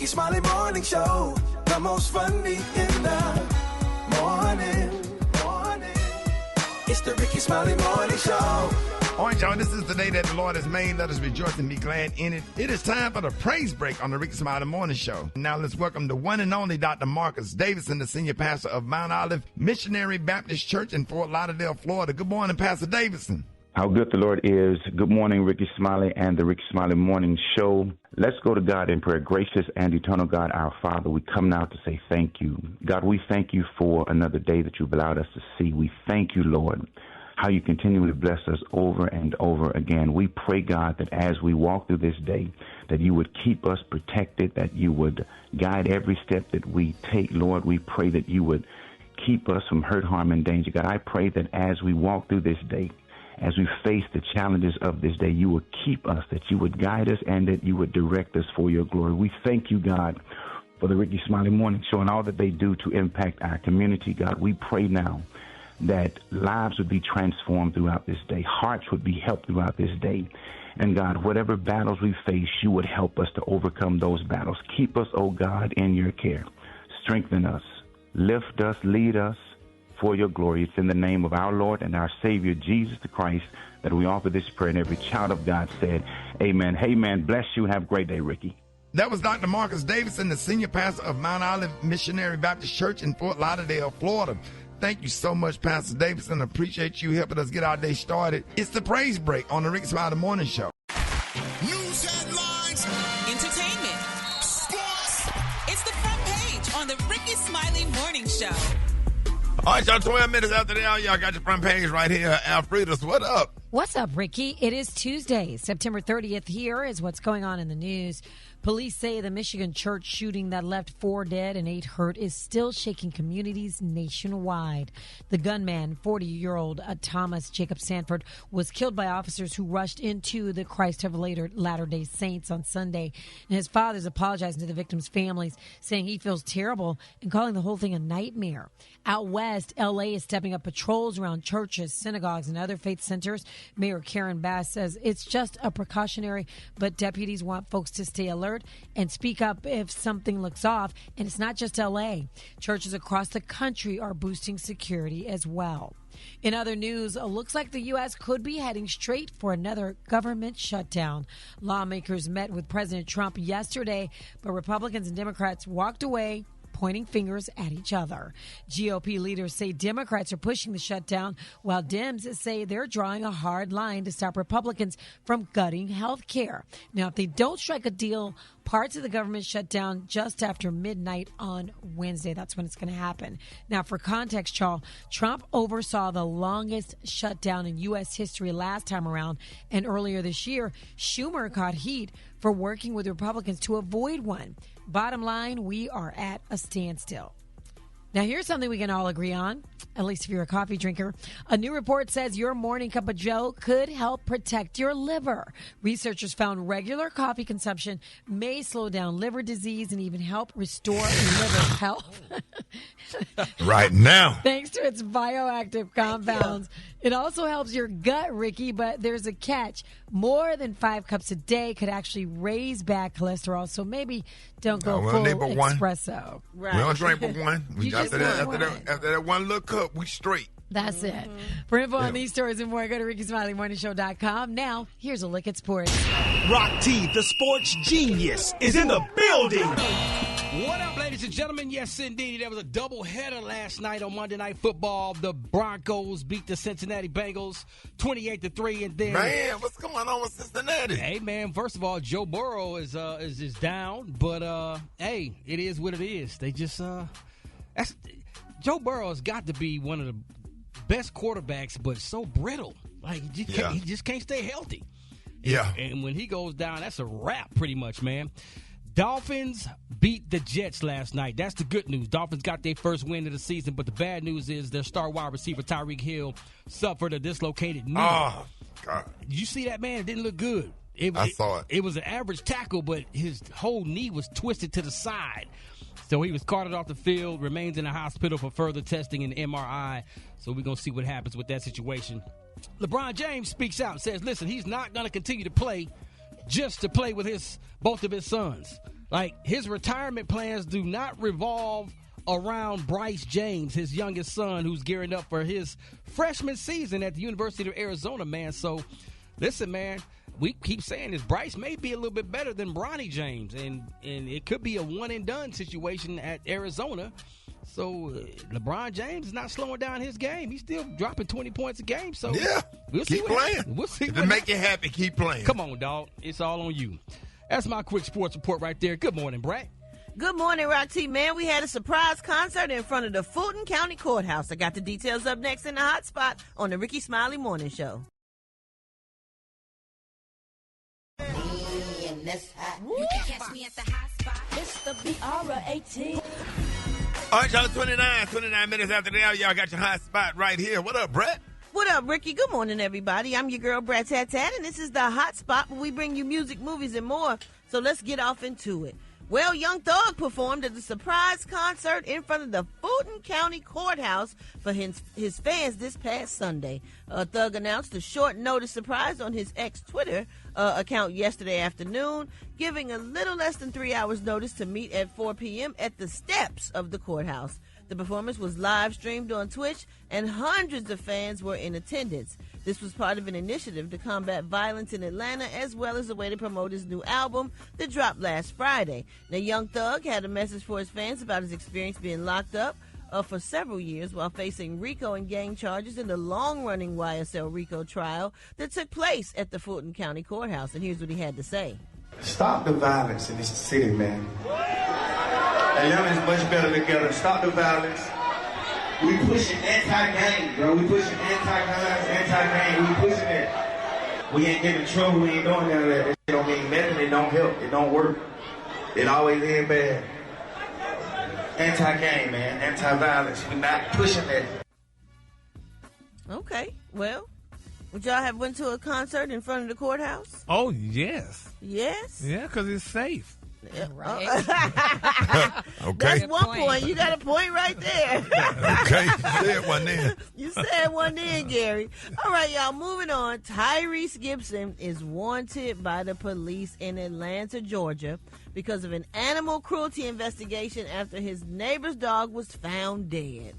Rickey Smiley Morning Show, the most funny in the morning. It's the Rickey Smiley Morning Show. All right, y'all, this is the day that the Lord has made. Let us rejoice and be glad in it. It is time for the praise break on the Rickey Smiley Morning Show. Now let's welcome the one and only Dr. Marcus Davidson, the senior pastor of Mount Olive Missionary Baptist Church in Fort Lauderdale, Florida. Good morning, Pastor Davidson. How good the Lord is. Good morning, Rickey Smiley and the Rickey Smiley Morning Show. Let's go to God in prayer. Gracious and eternal God, our Father, we come now to say thank you. God, we thank you for another day that you've allowed us to see. We thank you, Lord, how you continually bless us over and over again. We pray, God, that as we walk through this day, that you would keep us protected, that you would guide every step that we take. Lord, we pray that you would keep us from hurt, harm, and danger. God, I pray that as we walk through this day, as we face the challenges of this day, you would keep us, that you would guide us, and that you would direct us for your glory. We thank you, God, for the Rickey Smiley Morning Show and all that they do to impact our community. God, we pray now that lives would be transformed throughout this day, hearts would be helped throughout this day. And God, whatever battles we face, you would help us to overcome those battles. Keep us, oh God, in your care. Strengthen us, lift us, lead us for your glory. It's in the name of our Lord and our Savior, Jesus the Christ, that we offer this prayer. And every child of God said, amen. Amen. Bless you and have a great day, Rickey. That was Dr. Marcus Davidson, the senior pastor of Mount Olive Missionary Baptist Church in Fort Lauderdale, Florida. Thank you so much, Pastor Davidson. Appreciate you helping us get our day started. It's the praise break on the Rickey Smiley Morning Show. News headlines, entertainment, sports. It's the front page on the Rickey Smiley Morning Show. All right, y'all, 12 minutes after the hour, y'all got your front page right here. Alfreda's, what up? What's up, Ricky? It is Tuesday, September 30th. Here is what's going on in the news. Police say the Michigan church shooting that left 4 dead and 8 hurt is still shaking communities nationwide. The gunman, 40-year-old Thomas Jacob Sanford, was killed by officers who rushed into the Christ of Latter-day Saints on Sunday. And his father's apologizing to the victims' families, saying he feels terrible and calling the whole thing a nightmare. Out west, L.A. is stepping up patrols around churches, synagogues, and other faith centers. Mayor Karen Bass says it's just a precautionary, but deputies want folks to stay alert and speak up if something looks off. And it's not just L.A. Churches across the country are boosting security as well. In other news, it looks like the U.S. could be heading straight for another government shutdown. Lawmakers met with President Trump yesterday, but Republicans and Democrats walked away, pointing fingers at each other. GOP leaders say Democrats are pushing the shutdown, while Dems say they're drawing a hard line to stop Republicans from gutting health care. Now, if they don't strike a deal, parts of the government shut down just after midnight on Wednesday. That's when it's going to happen. Now, for context, y'all, Trump oversaw the longest shutdown in U.S. history last time around, and earlier this year, Schumer caught heat for working with Republicans to avoid one. Bottom line, we are at a standstill. Now, here's something we can all agree on, at least if you're a coffee drinker. A new report says your morning cup of joe could help protect your liver. Researchers found regular coffee consumption may slow down liver disease and even help restore liver health. Right now. Thanks to its bioactive compounds. It also helps your gut, Ricky, but there's a catch. More than 5 cups a day could actually raise bad cholesterol, so maybe don't go full espresso. Right. We don't drink but one. After that one little cup, we straight. That's it. For info on these stories and more, go to RickySmileyMorningShow.com. Now, here's a look at sports. Rock T, the sports genius, is in the building. What up, ladies and gentlemen? Yes, indeed. There was a doubleheader last night on Monday Night Football. The Broncos beat the Cincinnati Bengals 28-3, and then man, what's going on with Cincinnati? Hey, man. First of all, Joe Burrow is down, but hey, it is what it is. They just Joe Burrow has got to be one of the best quarterbacks, but so brittle. Like he just can't stay healthy. Yeah, and when he goes down, that's a wrap, pretty much, man. Dolphins beat the Jets last night. That's the good news. Dolphins got their first win of the season, but the bad news is their star wide receiver, Tyreek Hill, suffered a dislocated knee. Oh, God. Did you see that, man? It didn't look good. I saw it. It was an average tackle, but his whole knee was twisted to the side. So he was carted off the field, remains in the hospital for further testing and MRI. So we're going to see what happens with that situation. LeBron James speaks out and says, listen, he's not going to continue to play just to play with both of his sons. Like, his retirement plans do not revolve around Bryce James, his youngest son, who's gearing up for his freshman season at the University of Arizona, man. So, listen, man, we keep saying this. Bryce may be a little bit better than Bronny James, and it could be a one-and-done situation at Arizona. So, LeBron James is not slowing down his game. He's still dropping 20 points a game. So, Yeah, we'll see keep what playing. happens. We'll see If what it make happens. you happy, keep playing. Come on, dog. It's all on you. That's my quick sports report right there. Good morning, Brat. Good morning, Roxy. Man, we had a surprise concert in front of the Fulton County Courthouse. I got the details up next in the hot spot on the Rickey Smiley Morning Show. You can catch me at the hot spot. It's the BR18. All right, y'all, 29 minutes after the hour, y'all got your hot spot right here. What up, Brett? What up, Ricky? Good morning, everybody. I'm your girl, Brat Tat Tat, and this is the hot spot where we bring you music, movies, and more. So let's get off into it. Well, Young Thug performed at a surprise concert in front of the Fulton County Courthouse for his fans this past Sunday. Thug announced a short notice surprise on his ex-Twitter account yesterday afternoon, giving a little less than 3 hours notice to meet at 4 p.m. at the steps of the courthouse. The performance was live streamed on Twitch, and hundreds of fans were in attendance. This was part of an initiative to combat violence in Atlanta, as well as a way to promote his new album that dropped last Friday. Now, Young Thug had a message for his fans about his experience being locked up for several years while facing RICO and gang charges in the long-running YSL RICO trial that took place at the Fulton County Courthouse. And here's what he had to say. Stop the violence in this city, man. Atlanta is much better together. Stop the violence. We pushing anti-gang, bro. We pushing anti-guns, anti-gang. We pushing it. We ain't getting in trouble. We ain't doing none of that. That shit don't mean nothing. It don't help. It don't work. It always ends bad. Anti-gang, man. Anti-violence. We not pushing that. Okay, well, would y'all have went to a concert in front of the courthouse? Oh, yes. Yes? Yeah, because it's safe. Right. Okay. That's one point. You got a point right there. Okay. Said one then. You said one then, Gary. All right, y'all, moving on. Tyrese Gibson is wanted by the police in Atlanta, Georgia, because of an animal cruelty investigation after his neighbor's dog was found dead.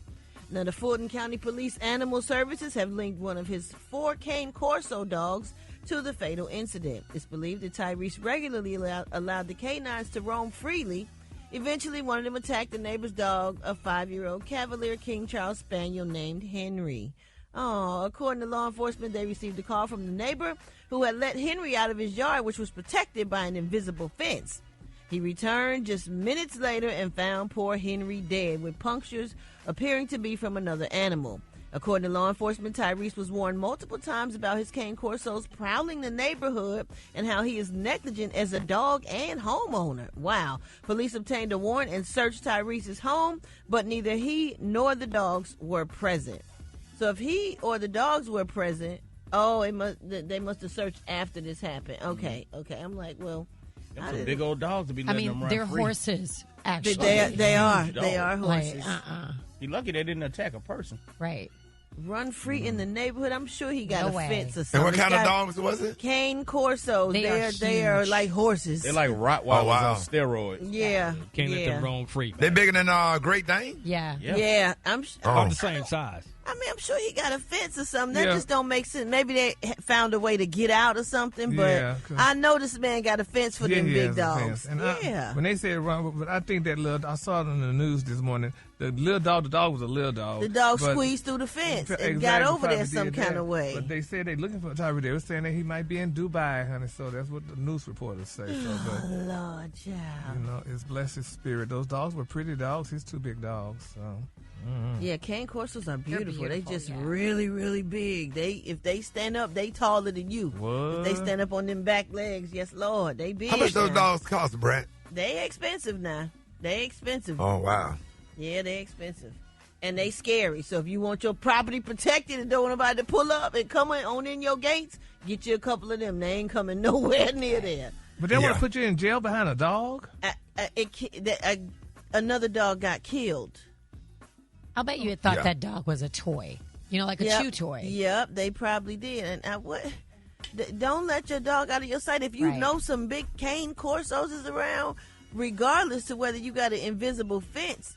Now, the Fulton County Police Animal Services have linked one of his 4 Cane Corso dogs to the fatal incident. It's believed that Tyrese regularly allowed the canines to roam freely. Eventually, one of them attacked the neighbor's dog, a 5-year-old Cavalier King Charles Spaniel named Henry. According to law enforcement, they received a call from the neighbor who had let Henry out of his yard, which was protected by an invisible fence. He returned just minutes later and found poor Henry dead, with punctures appearing to be from another animal. According to law enforcement, Tyrese was warned multiple times about his Cane Corsos prowling the neighborhood and how he is negligent as a dog and homeowner. Wow. Police obtained a warrant and searched Tyrese's home, but neither he nor the dogs were present. So if he or the dogs were present, they must have searched after this happened. Okay. I'm like, well, Them big old dogs to be letting them run they're free. horses, actually. They are horses. You're lucky they didn't attack a person. Right. Run free in the neighborhood. I'm sure he got No a way. fence or And something. what kind of He's got dogs was it? Cane Corsos. They are huge. like horses. They're like Rottweilers wow. on steroids. Yeah. Can't let them roam free. They bigger than Great Dane? Yeah. Yeah. I'm About the same size. I'm sure he got a fence or something. That Yeah. just don't make sense. Maybe they found a way to get out or something, but Yeah, 'cause- I know this man got a fence for them he big has a dogs. fence. And Yeah. when they said run, but I think that I saw it on the news this morning. The dog was a little dog. The dog but- squeezed through the fence and Exactly, got over there probably some did kind that. of way. But they said they're looking for Tyree. They were saying that he might be in Dubai, honey. So that's what the news reporters say. So, but, Lord, child. it's blessed his spirit. Those dogs were pretty dogs. He's 2 big dogs. So. Yeah, Cane Corsos are beautiful. They beautiful, just yeah. really, really big. If they stand up, they taller than you. What? If they stand up on them back legs, yes, Lord, they big. How much those now. dogs cost, Brett? They expensive now. They expensive. Oh, wow. Yeah, they expensive. And they scary. So if you want your property protected and don't want nobody to pull up and come on in your gates, get you a couple of them. They ain't coming nowhere near there. But they want Yeah. to put you in jail behind a dog? Another dog got killed. I'll bet you had thought Yeah. that dog was a toy. Like a Yep. chew toy. Yep, they probably did. And don't let your dog out of your sight. If you Right. know some big Cane Corsos is around, regardless of whether you got an invisible fence,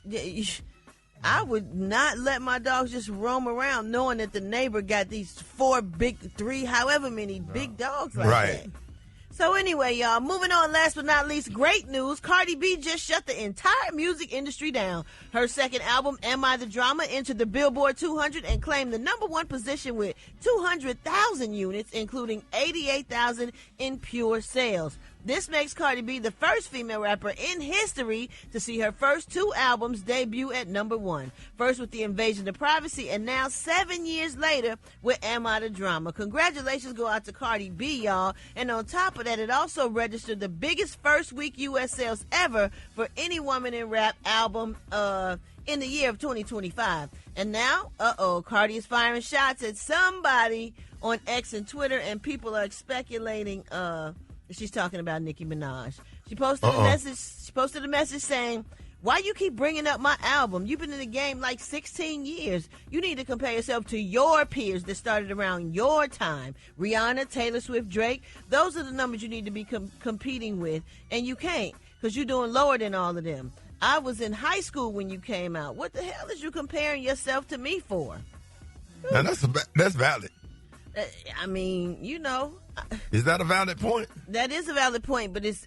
I would not let my dogs just roam around knowing that the neighbor got these 3, however many big dogs like that. So anyway, y'all, moving on, last but not least, great news. Cardi B just shut the entire music industry down. Her second album, Am I the Drama, entered the Billboard 200 and claimed the #1 position with 200,000 units, including 88,000 in pure sales. This makes Cardi B the first female rapper in history to see her first 2 albums debut at #1. First with The Invasion of Privacy, and now 7 years later with Am I the Drama. Congratulations go out to Cardi B, y'all. And on top of that, it also registered the biggest first week U.S. sales ever for any woman in rap album in the year of 2025. And now, Cardi is firing shots at somebody on X and Twitter, and people are speculating she's talking about Nicki Minaj. She posted a message. She posted a message saying, "Why you keep bringing up my album? You've been in the game like 16 years. You need to compare yourself to your peers that started around your time. Rihanna, Taylor Swift, Drake. Those are the numbers you need to be competing with, and you can't because you're doing lower than all of them. I was in high school when you came out. What the hell is you comparing yourself to me for?" Now that's valid. I mean, you know. Is that a valid point? That is a valid point, but it's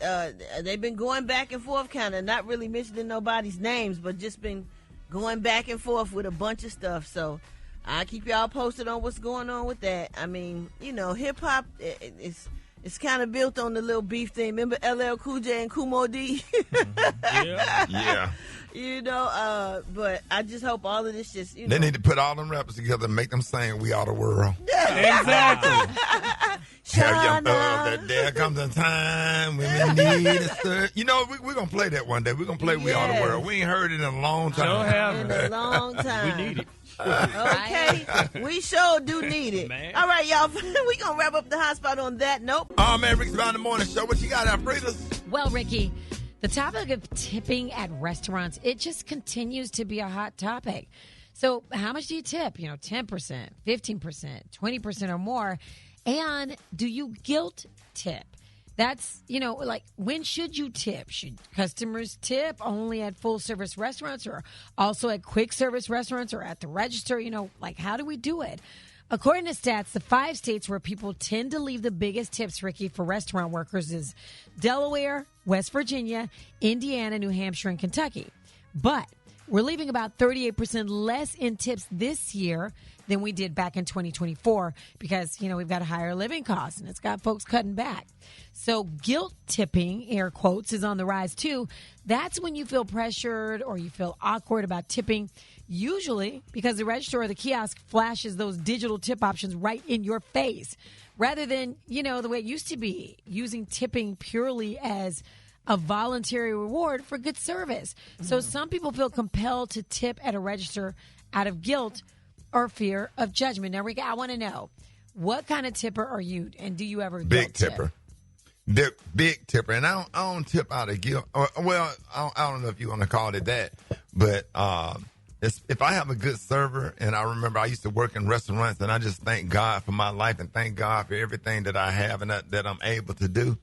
they've been going back and forth, kind of not really mentioning nobody's names, but just been going back and forth with a bunch of stuff. So I'll keep y'all posted on what's going on with that. I mean, you know, hip hop it's kind of built on the little beef thing. Remember LL Cool J and Kumo D? Yeah. You know, but I just hope all of this just, you know. They need to put all them rappers together and make them sing We Are the World. Exactly. There comes a time when we need a stir. You know, we're going to play that one day. We're going to play We Are the World. We ain't heard it in a long time. In a long time. We need it. Okay, we sure do need it. Man. All right, y'all, we going to wrap up the hot spot on that note. Oh, man, Rick's About the Morning Show. What you got, Alfredo? Well, Ricky, the topic of tipping at restaurants, it just continues to be a hot topic. So how much do you tip? 10%, 15%, 20% or more? And do you guilt tip? That's, like, when should you tip? Should customers tip only at full-service restaurants or also at quick-service restaurants or at the register? How do we do it? According to stats, the 5 states where people tend to leave the biggest tips, Ricky, for restaurant workers is Delaware, West Virginia, Indiana, New Hampshire, and Kentucky. But we're leaving about 38% less in tips this year than we did back in 2024 because, we've got a higher living cost and it's got folks cutting back. So guilt tipping, air quotes, is on the rise too. That's when you feel pressured or you feel awkward about tipping, usually because the register or the kiosk flashes those digital tip options right in your face rather than, the way it used to be, using tipping purely as a voluntary reward for good service. So some people feel compelled to tip at a register out of guilt or fear of judgment. Now, Rick, I want to know, what kind of tipper are you, and do you ever big guilt tipper? Big tipper, and I don't tip out of guilt. Well, I don't know if you want to call it that, but if I have a good server, and I remember I used to work in restaurants, and I just thank God for my life and thank God for everything that I have and that I'm able to do.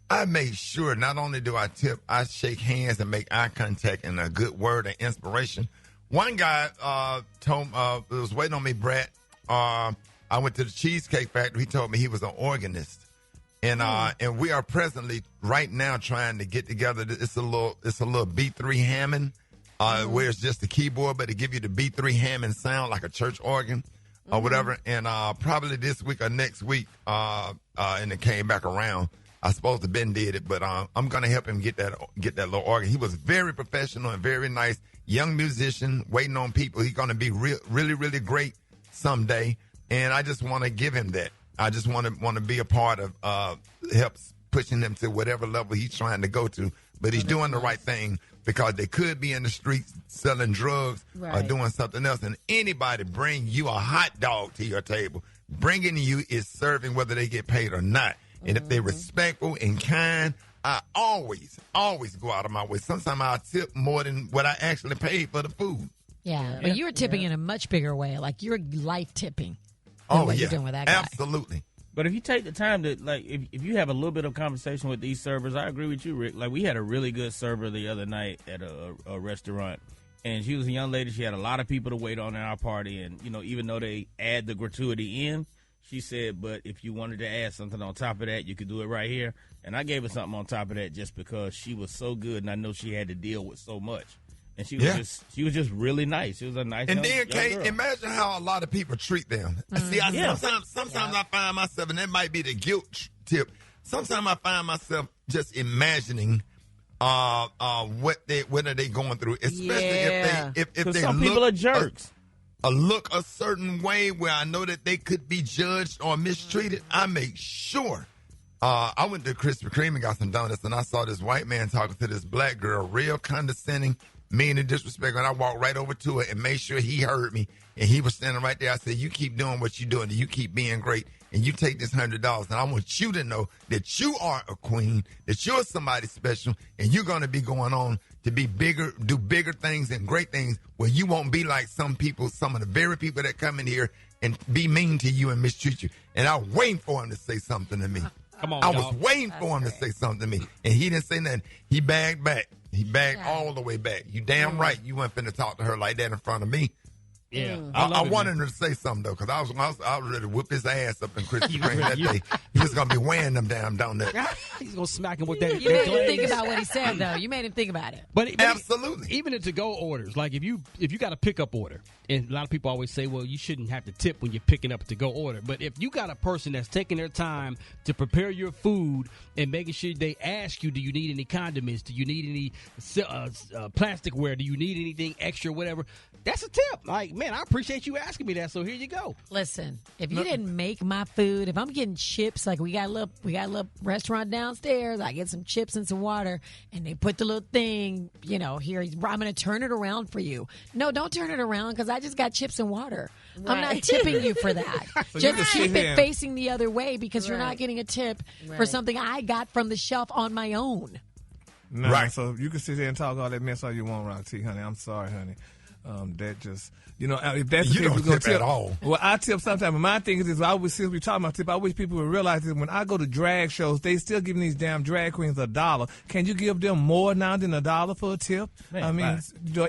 I make sure not only do I tip, I shake hands and make eye contact and a good word of inspiration. One guy was waiting on me, Brat. I went to the Cheesecake Factory. He told me he was an organist. And we are presently right now trying to get together. It's a little B3 Hammond, where it's just the keyboard, but it give you the B3 Hammond sound like a church organ or whatever. And probably this week or next week, and it came back around. I supposed to Ben did it, but I'm gonna help him get that little organ. He was very professional and very nice, young musician, waiting on people. He's gonna be really, really great someday, and I just want to give him that. I just want to be a part of helps pushing him to whatever level he's trying to go to. But he's doing the right thing because they could be in the streets selling drugs or doing something else. And anybody bring you a hot dog to your table, bringing you is serving whether they get paid or not. And if they're respectful and kind, I always go out of my way. Sometimes I'll tip more than what I actually paid for the food. Yeah, but you're tipping in a much bigger way. Like you're life tipping. Oh, you're doing with that guy. Absolutely. But if you take the time to, like, if you have a little bit of conversation with these servers, I agree with you, Rick. Like, we had a really good server the other night at a restaurant, and she was a young lady. She had a lot of people to wait on in our party, and, you know, even though they add the gratuity in, she said, but if you wanted to add something on top of that, you could do it right here. And I gave her something on top of that just because she was so good, and I know she had to deal with so much. And she was just really nice. She was a nice and young, then, Kate, girl. imagine how a lot of people treat them. See, sometimes I find myself, and that might be the guilt tip. Sometimes I find myself just imagining what are they going through, especially if they some people are jerks. Look a certain way where I know that they could be judged or mistreated. I make sure. I went to Krispy Kreme and got some donuts, and I saw this white man talking to this black girl, real condescending, mean and disrespectful. And I walked right over to her and made sure he heard me. And he was standing right there. I said, you keep doing what you're doing, and you keep being great, and you take this $100. And I want you to know that you are a queen, that you're somebody special, and you're going to be going on to be bigger, do bigger things and great things where you won't be like some people, some of the very people that come in here and be mean to you and mistreat you. And I was waiting for him to say something to me. Come on, I was waiting for him to say something to me, and he didn't say nothing. He bagged back. He bagged all the way back. You damn right you weren't finna talk to her like that in front of me. Yeah, I wanted her to say something, though, because I was ready to whip his ass up in Krispy Kreme that day. He was going to be wearing them damn donuts. He's going to smack him with that. You made him think about what he said, though. You made him think about it. But absolutely. Even in to-go orders, like if you got a pickup order, and a lot of people always say, well, you shouldn't have to tip when you're picking up a to-go order. But if you got a person that's taking their time to prepare your food and making sure they ask you, do you need any condiments? Do you need any plasticware? Do you need anything extra, whatever? That's a tip. Like, man, I appreciate you asking me that, so here you go. Listen, if you didn't make my food, if I'm getting chips, like we got a little restaurant downstairs, I get some chips and some water, and they put the little thing, here, I'm going to turn it around for you. No, don't turn it around, because I just got chips and water. Right. I'm not tipping you for that. So just keep it facing the other way, because you're not getting a tip for something I got from the shelf on my own. No, right. So you can sit there and talk all that mess all you want, Ron T, honey. I'm sorry, honey. That just, if that's the case, we're going to tip at all. Well, I tip sometimes. My thing is, since we're talking about tip, I wish people would realize that when I go to drag shows, they still giving these damn drag queens $1. Can you give them more now than $1 for a tip? Man,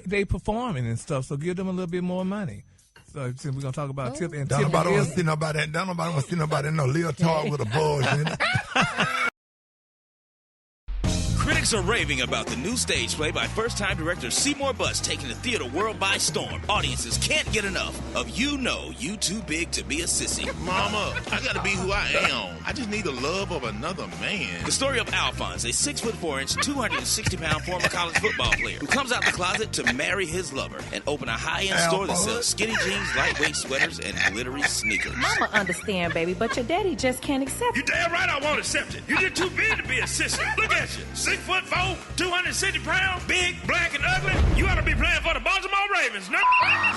they performing and stuff, so give them a little bit more money. So since we're going to talk about tip and don't nobody want to see nobody in no leotard with a bulge in it. Critics are raving about the new stage play by first-time director Seymour Butts taking the theater world by storm. Audiences can't get enough of You Know You Too Big to Be a Sissy. Mama, I gotta be who I am. I just need the love of another man. The story of Alphonse, a 6'4", 260-pound former college football player who comes out the closet to marry his lover and open a high-end store that sells skinny jeans, lightweight sweaters, and glittery sneakers. Mama understand, baby, but your daddy just can't accept it. You damn right I won't accept it. You're too big to be a sissy. Look at you. 6'4", 260 pounds, big, black, and ugly. You ought to be playing for the Baltimore Ravens, no?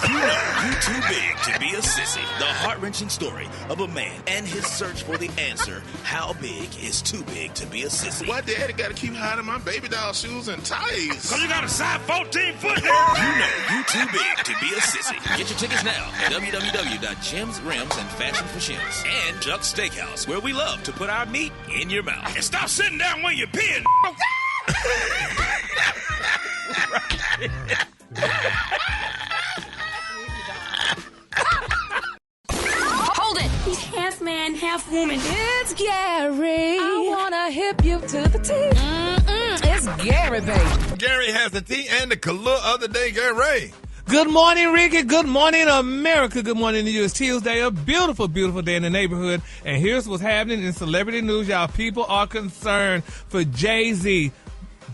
You Know You Too Big to Be a Sissy. The heart-wrenching story of a man and his search for the answer. How big is too big to be a sissy? Why daddy gotta keep hiding my baby doll shoes and ties? Because you got a size 14 foot there. You Know You Too Big to Be a Sissy. Get your tickets now at www.Gems, Rims, and Fashion for Shims. And Chuck's Steakhouse, where we love to put our meat in your mouth. And stop sitting down when you're peeing. Hold it! He's half man, half woman. It's Gary. I wanna hip you to the T. It's Gary, baby. Gary has the tea and the color of the day, Gary. Good morning, Ricky. Good morning, America. Good morning to you. It's Tuesday, a beautiful, beautiful day in the neighborhood. And here's what's happening in celebrity news, y'all. People are concerned for Jay-Z,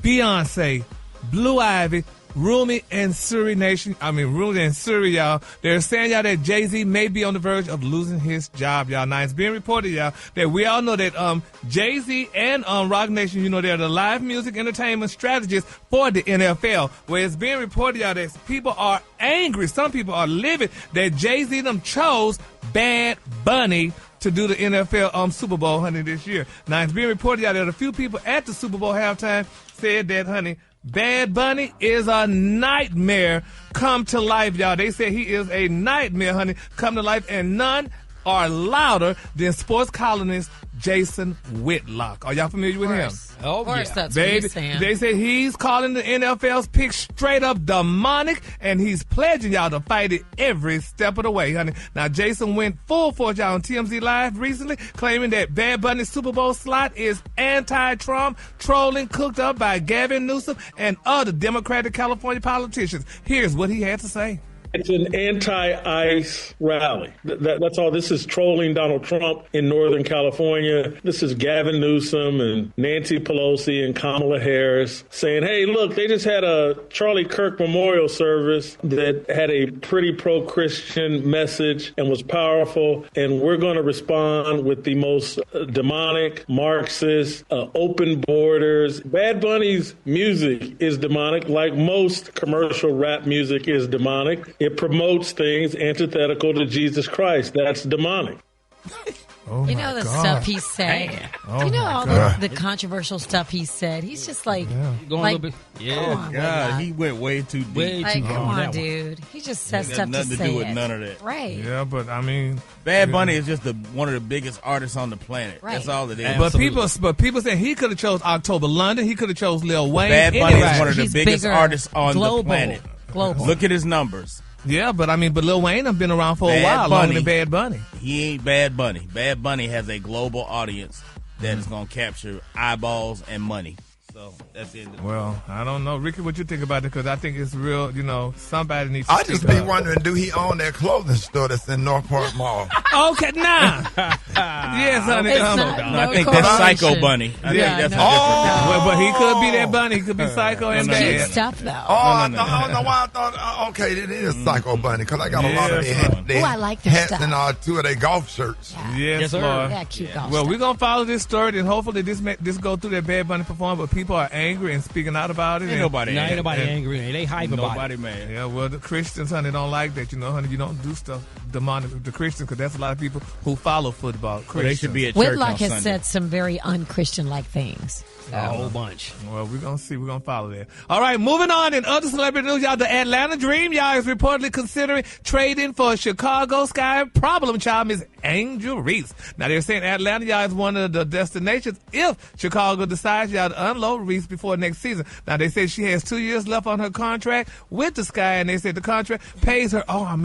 Beyonce, Blue Ivy, Rumi and Suri Nation. Rumi and Suri, y'all. They're saying, y'all, that Jay-Z may be on the verge of losing his job, y'all. Now, it's being reported, y'all, that we all know that Jay-Z and Rock Nation, they're the live music entertainment strategists for the NFL. Where it's being reported, y'all, that people are angry. Some people are livid that Jay-Z them chose Bad Bunny to do the NFL Super Bowl, honey, this year. Now, it's being reported, y'all, that a few people at the Super Bowl halftime said that, honey, Bad Bunny is a nightmare come to life, y'all. They say he is a nightmare, honey, come to life, and none are louder than sports columnist Jason Whitlock. Are y'all familiar with him? Oh, Of course, yeah. that's what he's saying. They say he's calling the NFL's pick straight up demonic, and he's pledging y'all to fight it every step of the way, honey. Now, Jason went full force y'all on TMZ Live recently, claiming that Bad Bunny's Super Bowl slot is anti-Trump, trolling cooked up by Gavin Newsom and other Democratic California politicians. Here's what he had to say. It's an anti-ICE rally. That's all. This is trolling Donald Trump in Northern California. This is Gavin Newsom and Nancy Pelosi and Kamala Harris saying, hey, look, they just had a Charlie Kirk memorial service that had a pretty pro-Christian message and was powerful, and we're going to respond with the most demonic, Marxist, open borders. Bad Bunny's music is demonic, like most commercial rap music is demonic. It promotes things antithetical to Jesus Christ. That's demonic. Oh you know the stuff he said. You know all the controversial stuff he said. He's just like, Going a little bit. Yeah, God, he went way too deep. Way like too come deep on on, that one. dude. He just says It has stuff to nothing to say do with it. none of that. Right. Yeah, but I mean, Bad Bunny is just one of the biggest artists on the planet. Right. That's all it is. but people say he could have chose October London. He could have chose Lil Wayne. Bad Bunny is anybody. one of the He's biggest bigger, artists on global. the planet. Global. Look at his numbers. Yeah, but I mean, but Lil Wayne have been around for a while, longer than Bad Bunny. He ain't Bad Bunny. Bad Bunny has a global audience that is going to capture eyeballs and money. So that's it. Well, I don't know, Ricky. What you think about it? Because I think it's real. You know, somebody needs to. I just speak be up. wondering, do he own that clothing store that's in Northport Mall? Okay, nah. Yes, honey. It's not- No, I no think that's correlation. Psycho Bunny. I Yeah, think that's no. a different. Well, but he could be that Bunny. He could be Psycho and no, Cute bad. stuff though. I don't know why I thought, okay, it is Psycho Bunny, because I got a lot of their Ooh, I like their hats stuff. and two of their golf shirts. Yes, sir. Lord. Yeah, cute golf Well, stuff. we're gonna follow this story, and hopefully this go through that Bad Bunny performance. But people are angry and speaking out about it. Ain't and- nobody Ain't angry. nobody angry. They hype about Nobody it. mad. Yeah, well, the Christians, honey, don't like that. You know, honey, you don't do stuff demonic with the Christians, because that's a lot of people who follow football. Well, they should be at church Whitlock on has Sunday. said some very un-Christian-like things. A whole bunch. Well, we're going to see. We're going to follow that. All right, moving on. In other celebrity news, y'all, the Atlanta Dream, y'all, is reportedly considering trading for Chicago Sky problem child, Miss Angel Reese. Now, they're saying Atlanta, y'all, is one of the destinations if Chicago decides, y'all, to unload Reese before next season. Now, they say she has 2 years left on her contract with the Sky, and they said the contract pays her,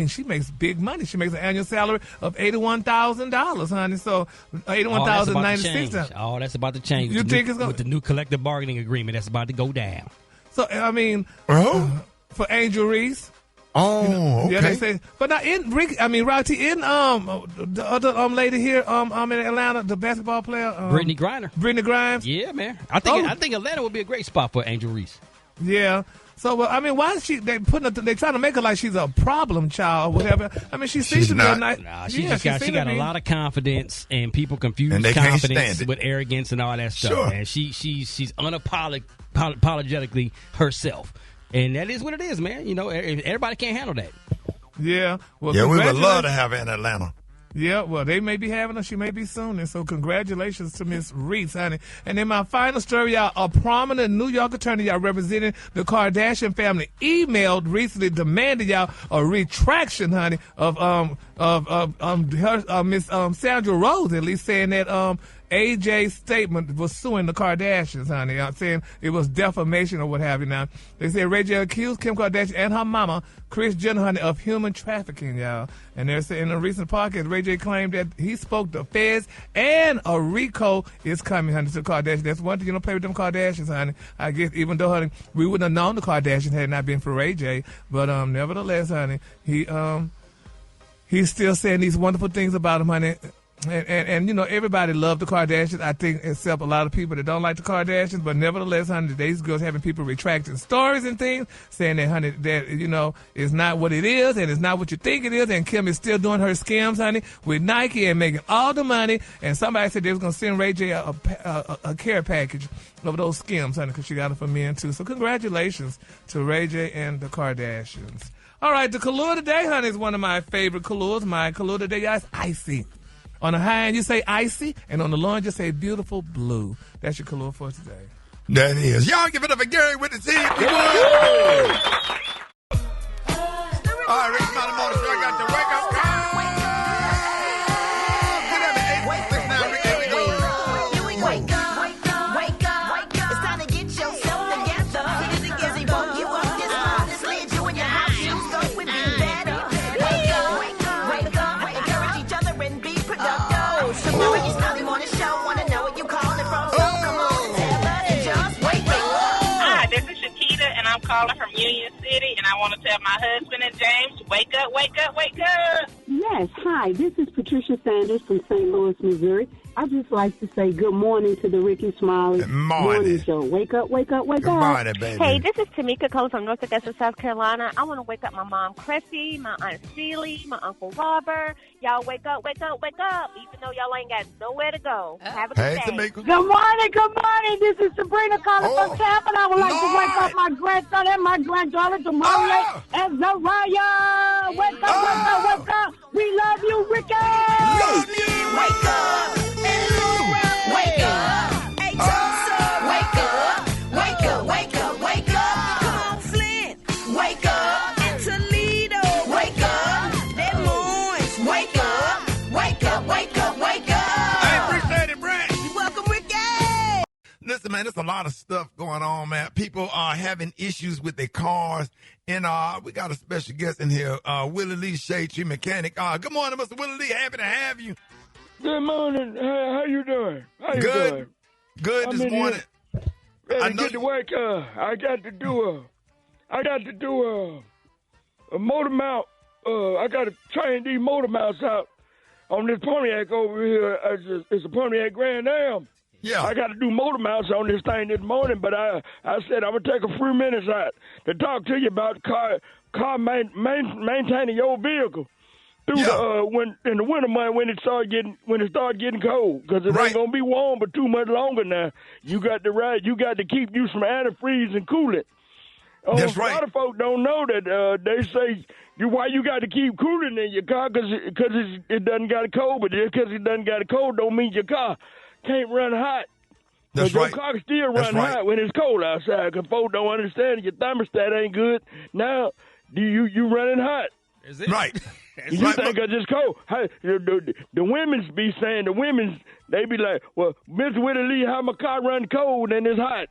she makes big money. She makes an annual salary of $81,000, honey. So, $81,096. Oh, that's about to change. You think it's gonna- with the new collective bargaining agreement that's about to go down. So, I mean, for Angel Reese. Oh, okay. Yeah, they say, but now Rowdy, the other lady here in Atlanta, the basketball player, Brittany Griner. Brittany Grimes. Yeah, man. I think Atlanta would be a great spot for Angel Reese. Yeah. So, why is she? They trying to make her like she's a problem child or whatever. I mean, she seems to be a nice. Nah, she got a lot of confidence, and people confuse And they can't confidence stand it. with arrogance and all that stuff. Sure. And she's unapologetically herself, and that is what it is, man. You know, everybody can't handle that. Yeah. Well, Yeah, we would congratulations. love to have her in Atlanta. Yeah, well, they may be having her. She may be soon. And so congratulations to Miss Reese, honey. And then my final story, y'all, a prominent New York attorney, y'all, representing the Kardashian family, emailed recently demanding, y'all, a retraction, honey, of Miss Sandra Rose, at least saying that AJ's statement was suing the Kardashians, honey. Saying it was defamation or what have you. Now, they said Ray J accused Kim Kardashian and her mama, Kris Jenner, honey, of human trafficking, y'all. And they're saying in a recent podcast, Ray J claimed that he spoke to feds and a RICO is coming, honey, to the Kardashians. That's one thing, you don't play with them Kardashians, honey. I guess even though, honey, we wouldn't have known the Kardashians had it not been for Ray J. But nevertheless, honey, he's still saying these wonderful things about him, honey. And you know, everybody loved the Kardashians, I think, except a lot of people that don't like the Kardashians. But nevertheless, honey, these girls having people retracting stories and things, saying that, honey, that, you know, it's not what it is and it's not what you think it is. And Kim is still doing her scams, honey, with Nike and making all the money. And somebody said they was going to send Ray J a care package of those skims, honey, because she got it for men, too. So congratulations to Ray J and the Kardashians. All right, the color today, honey, is one of my favorite colors. My color today, guys, icy. On the high end, you say icy, and on the low end, you say beautiful blue. That's your color for today. That is. Y'all give it up for Gary with the team. All right, Rickey Smiley Morning Show. I got your wake up call. calling from Union City, and I want to tell my husband and James, wake up, wake up, wake up. Yes, hi, this is Patricia Sanders from St. Louis, Missouri. I'd just like to say good morning to the Rickey Smiley morning show. Wake up, wake up, wake up. Good morning, baby. Hey, this is Tamika calling from North Augusta, South Carolina. I want to wake up my mom, Cressy, my Aunt Seeley, my Uncle Robert. Y'all wake up, wake up, wake up, even though y'all ain't got nowhere to go. Have a good day. Tamika. Good morning. This is Sabrina calling from Tampa, and I would like to wake up my grandson and my granddaughter, Demaria and Zariah. Wake up, wake up, wake up. We love you, Ricky. Love you. Wake up. Wake up. Hey, Tulsa. Wake up. Wake up, wake up, wake up. Come on, Flint. Wake up. And Toledo. Wake up. Des Moines. Wake up. Wake up, wake up, wake up. I appreciate it, Brat. You're welcome, Ricky. Listen, man, there's a lot of stuff going on, man. People are having issues with their cars. And we got a special guest in here, Willie Lee, Shade Tree Mechanic. Good morning, Mr. Willie Lee. Happy to have you. Good morning. How you doing? How you doing? Good this morning. Ready to get to work. I got to do a motor mount. I got to train these motor mounts out on this Pontiac over here. It's a Pontiac Grand Am. Yeah. I got to do motor mounts on this thing this morning, but I said I'm gonna take a few minutes out to talk to you about maintaining your vehicle through when in the winter month when it start getting cold, because it ain't gonna be warm but too much longer now. You got to keep you some antifreeze and coolant. That's right. A lot of folks don't know that they say why you got to keep cooling in your car because it doesn't got a cold, but just because it doesn't got a cold don't mean your car can't run hot. That's right. right. Your car can still run hot when it's cold outside, because folks don't understand your thermostat ain't good. Now, you running hot. Is it? Right. You think I just cold. Hey, the women's be saying, they be like, well, Mr. Willie Lee, how my car run cold and it's hot?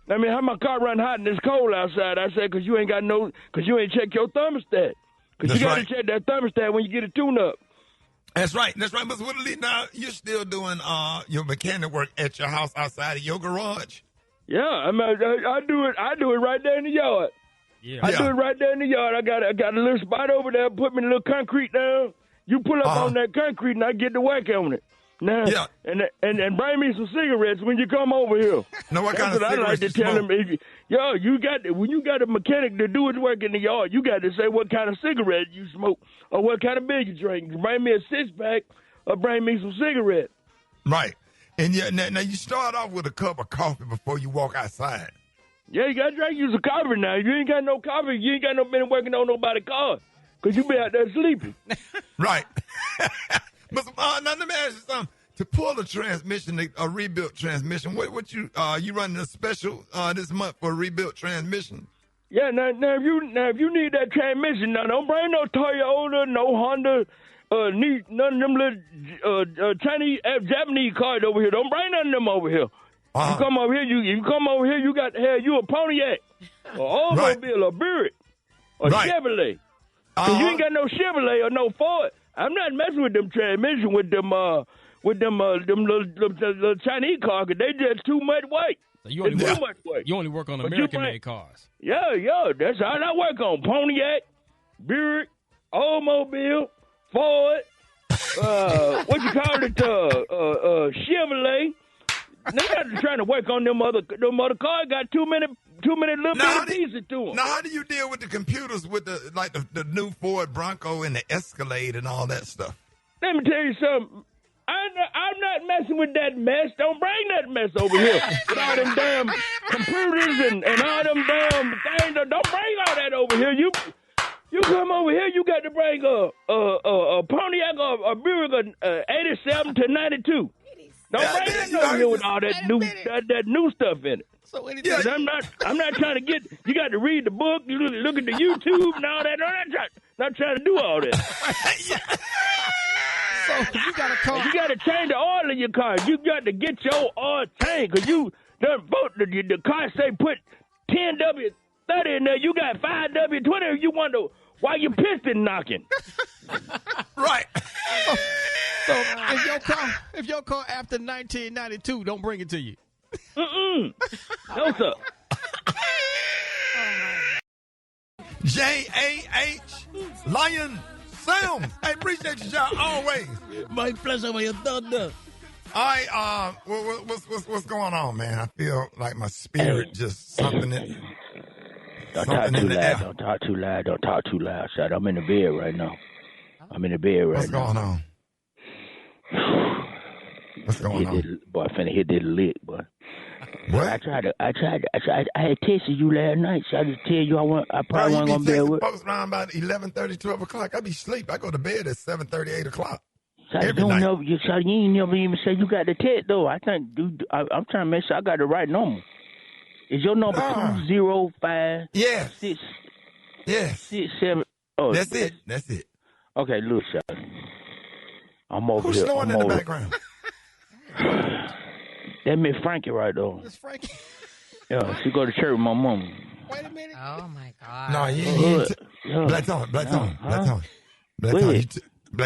I mean, how my car run hot and it's cold outside? I said, because you ain't checked your thermostat. Because you got to check that thermostat when you get a tune-up. That's right, Mr. Willie Lee. Now, you're still doing your mechanic work at your house outside of your garage? Yeah, I do it right there in the yard. Yeah. I do it right there in the yard. I got a little spot over there, put me a little concrete down. You pull up on that concrete and I get to work on it. Now, and bring me some cigarettes when you come over here. Now, what kind of cigarettes I like to tell them. When you got a mechanic to do his work in the yard, you got to say what kind of cigarette you smoke or what kind of beer you drink. Bring me a 6-pack or bring me some cigarettes. Right. And now you start off with a cup of coffee before you walk outside. Yeah, you got to drink you some coffee now. If you ain't got no coffee, you ain't got no been working on nobody's car because you be out there sleeping. Right. But now let me ask you something. To pull a transmission, a rebuilt transmission, what you running a special this month for a rebuilt transmission? Yeah, now if you need that transmission, now don't bring no Toyota, no Honda, none of them little Chinese, Japanese cars over here. Don't bring none of them over here. You come over here, you got to have you a Pontiac, or automobile, or Buick, or Chevrolet. Cause you ain't got no Chevrolet or no Ford. I'm not messing with them transmission with them little Chinese cars, because they just too much weight. So you only work on American-made cars. Yeah, that's how I work on. Pontiac, Buick, automobile, Ford, what you call it, Chevrolet. They got trying to work on them other cars. Got too many little bitty pieces to them. Now, how do you deal with the computers with the new Ford Bronco and the Escalade and all that stuff? Let me tell you something. I'm not messing with that mess. Don't bring that mess over here with all them damn computers and all them damn things. Don't bring all that over here. You come over here, you got to bring a Pontiac or a Buick 87 to 92. Don't bring that over here with all that new stuff in it. So anything. I'm not trying to get. You got to read the book, you look at the YouTube and all that. No, not trying to do all that. So you got a car. You got to change the oil in your car. You got to get your oil changed, because you done vote. The car say put 10W30 in there. You got 5W20. You wonder why your piston knocking. Right. So if your car after 1992, don't bring it to you. No, sir. Oh, my J-A-H, Lion Sound. I appreciate you, y'all, always. My pleasure, my thunder. All right, what's going on, man? I feel like my spirit just something in Don't talk too loud. Don't talk too loud. Don't talk too loud, son. I'm in the bed right now. What's going on? What's going on? Boy, I finna hit that lick, boy. What? I had texted you last night, so I just tell you I probably wasn't gonna be able to. Folks around about 11:30, 12 o'clock. I be asleep. I go to bed at 7:30, 8 o'clock. So every night. You ain't never even say you got the text though. I think, dude, I'm trying to make sure I got the right number. Is your number 205? Yes. 6. Yes. 67. Oh, That's it. Okay, look, shot. I'm over Who's here. snoring in the background? That Miss Frankie right there. Miss Frankie. Yeah, she go to church with my mom. Wait a minute. Oh my God. No, Black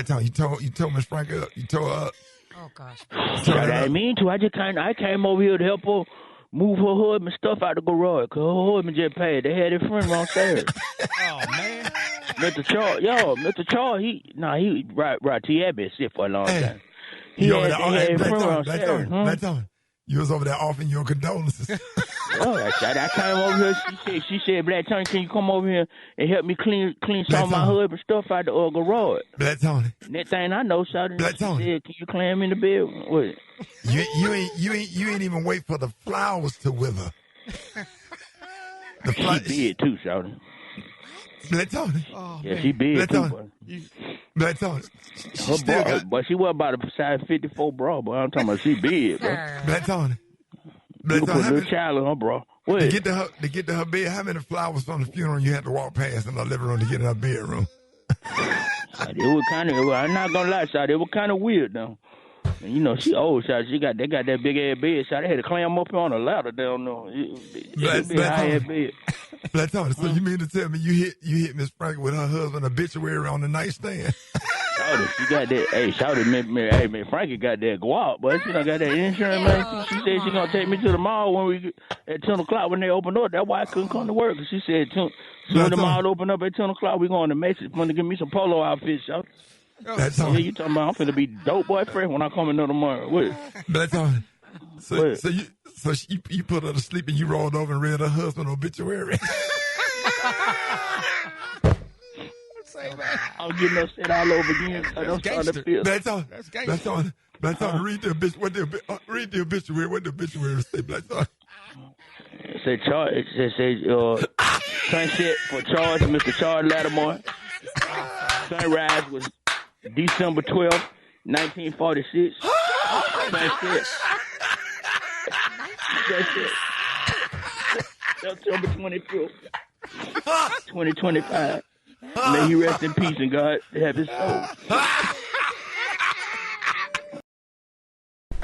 Tone, you told Miss Frankie up. You told her up. Oh gosh. I didn't mean to. I came over here to help her move her husband stuff out the garage, because her husband just paid. They had his friend on Saturday. Oh, man. Mr. Charles, he had been sick for a long time. Black Tone, you was over there offering your condolences. I came over here. She said, Black Tony, can you come over here and help me clean some of my husband stuff out the garage? Black Tony. Next thing I know, shouted, Black Tony, said, can you climb in the bed? What? You ain't even wait for the flowers to wither. She big too, shouting. Black Tony. Oh, yeah, she big Black too, Tony. Black Tony. Her bra, but she was about a size 54 bra, but I'm talking about she big, bro. Black Tony. You can put a little child in her bra. What? To get to her bed, how many flowers from the funeral you had to walk past in the living room to get in her bedroom? It was I'm not gonna lie, Shot. It was kind of weird though. And, you know, she old, Shot. They got that big ass bed, Shot. They had to climb up on a ladder down there. Black Tony, so you mean to tell me you hit Miss Frank with her husband obituary on the nightstand? She got that. Hey, shouted me. Hey, man, Frankie got that guap, but she done got that insurance, man. She said she gonna take me to the mall at 10 o'clock when they open up. That's why I couldn't come to work. She said when the mall open up at 10 o'clock, we going to Macy's. Want to give me some polo outfits, y'all. That's all. Yeah, you talking about I'm finna be dope boyfriend when I come in tomorrow. What? That's all. So you put her to sleep and you rolled over and read her husband obituary. I'm getting upset all over again. I'm starting to feel. That's all. Black Tony, read the obituary. What the obituary say, Black Tony? It says sunset for Charles, Mr. Charles Lattimore. Sunrise was December 12th, 1946. Sunset. September 25th, 2025. May he rest in peace and God have his soul.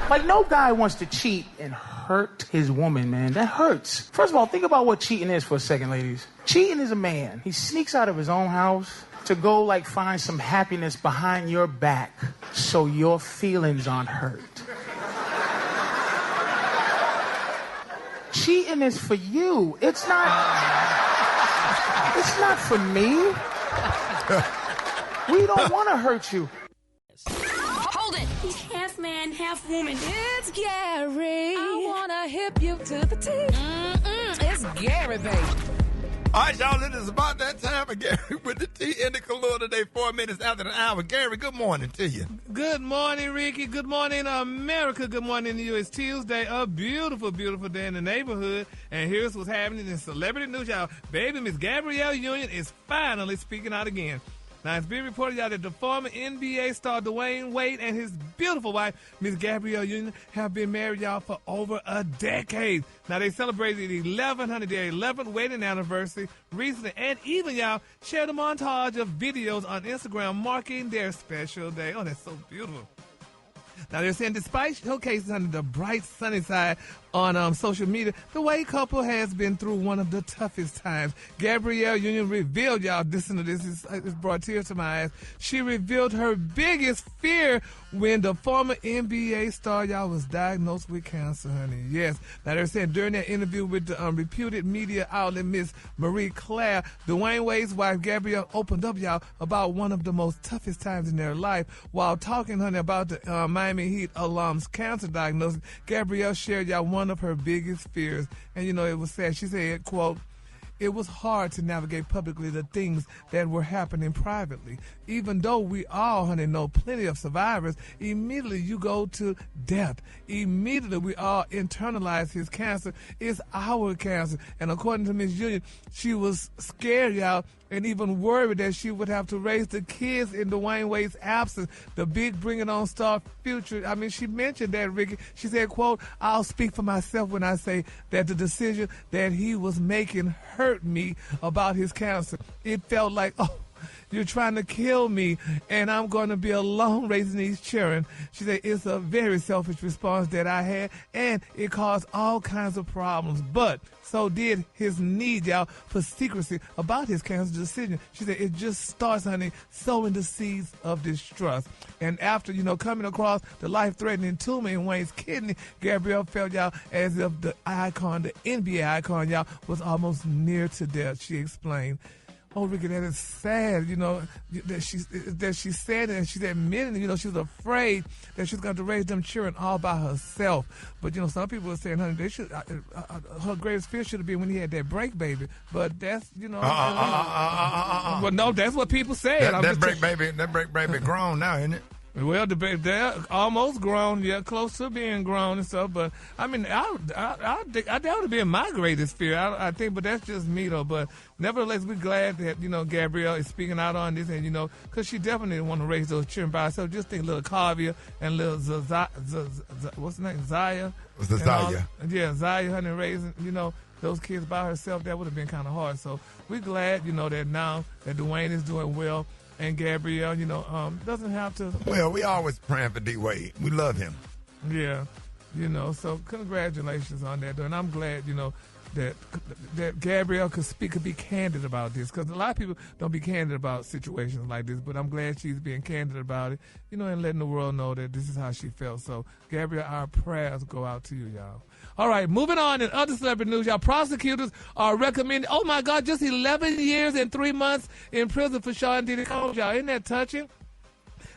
Like, no guy wants to cheat and hurt his woman, man. That hurts. First of all, think about what cheating is for a second, ladies. Cheating is a man. He sneaks out of his own house to go, like, find some happiness behind your back so your feelings aren't hurt. Cheating is for you. It's not for me. We don't want to hurt you. Hold it. He's half man, half woman. It's Gary. I wanna hip you to the T. It's Gary, baby. All right, y'all, it is about that time for Gary with the T in the Kalua today, 4 minutes after the hour. Gary, good morning to you. Good morning, Ricky. Good morning, America. Good morning to you. It's Tuesday, a beautiful, beautiful day in the neighborhood. And here's what's happening in celebrity news, y'all. Baby Miss Gabrielle Union is finally speaking out again. Now, it's been reported, y'all, that the former NBA star Dwayne Wade and his beautiful wife, Miss Gabrielle Union, have been married, y'all, for over a decade. Now, they celebrated their 11th wedding anniversary recently, and even, y'all, shared a montage of videos on Instagram marking their special day. Oh, that's so beautiful. Now, they're saying despite showcasing under the bright sunny side on social media. The Wade couple has been through one of the toughest times. Gabrielle Union revealed, y'all, listen to this, it's brought tears to my eyes. She revealed her biggest fear when the former NBA star, y'all, was diagnosed with cancer, honey. Yes. Now, they're saying during that interview with the reputed media outlet, Miss Marie Claire, Dwayne Wade's wife, Gabrielle, opened up, y'all, about one of the most toughest times in their life. While talking, honey, about the Miami Heat alum's cancer diagnosis, Gabrielle shared, y'all, one of her biggest fears. And, you know, it was sad. She said, quote, "It was hard to navigate publicly the things that were happening privately. Even though we all, honey, know plenty of survivors, immediately you go to death. Immediately we all internalize his cancer. It's our cancer." And according to Miss Union, she was scared, y'all, and even worried that she would have to raise the kids in Dwayne Wade's absence. The big Bring It On star future, I mean, she mentioned that, Ricky. She said, quote, "I'll speak for myself when I say that the decision that he was making hurt me about his cancer. It felt like, oh, you're trying to kill me, and I'm going to be alone raising these children." She said, "It's a very selfish response that I had, and it caused all kinds of problems. But so did his need, y'all, for secrecy about his cancer decision." She said, "It just starts, honey, sowing the seeds of distrust." And after, you know, coming across the life-threatening tumor in Wayne's kidney, Gabrielle felt, y'all, as if the icon, the NBA icon, y'all, was almost near to death. She explained, "Oh, Ricky, that is sad, you know, that she said it, and she's admitting, you know, she was afraid that she's going to raise them children all by herself." But, you know, some people are saying, honey, they should, her greatest fear should have been when he had that break baby. But that's, you know, well, no, that's what people said. That break baby grown now, isn't it? Well, they're almost grown, yeah, close to being grown and stuff. But I mean, that would be my greatest fear, I think. But that's just me, though. But nevertheless, we're glad that, you know, Gabrielle is speaking out on this, and, you know, because she definitely didn't want to raise those children by herself. Just think, little Kavia and little what's the name, Zaya. Zaya. Yeah, Zaya, honey, raising, you know, those kids by herself. That would have been kind of hard. So we're glad, you know, that now that Dwayne is doing well. And Gabrielle, you know, doesn't have to. Well, we always praying for D. Wade. We love him. Yeah, you know. So congratulations on that, though. And I'm glad, you know, that Gabrielle could be candid about this, because a lot of people don't be candid about situations like this. But I'm glad she's being candid about it, you know, and letting the world know that this is how she felt. So Gabrielle, our prayers go out to you, y'all. All right, moving on in other celebrity news, y'all. Prosecutors are recommending, oh my God, just 11 years and 3 months in prison for Sean Diddy Combs, y'all. Isn't that touching?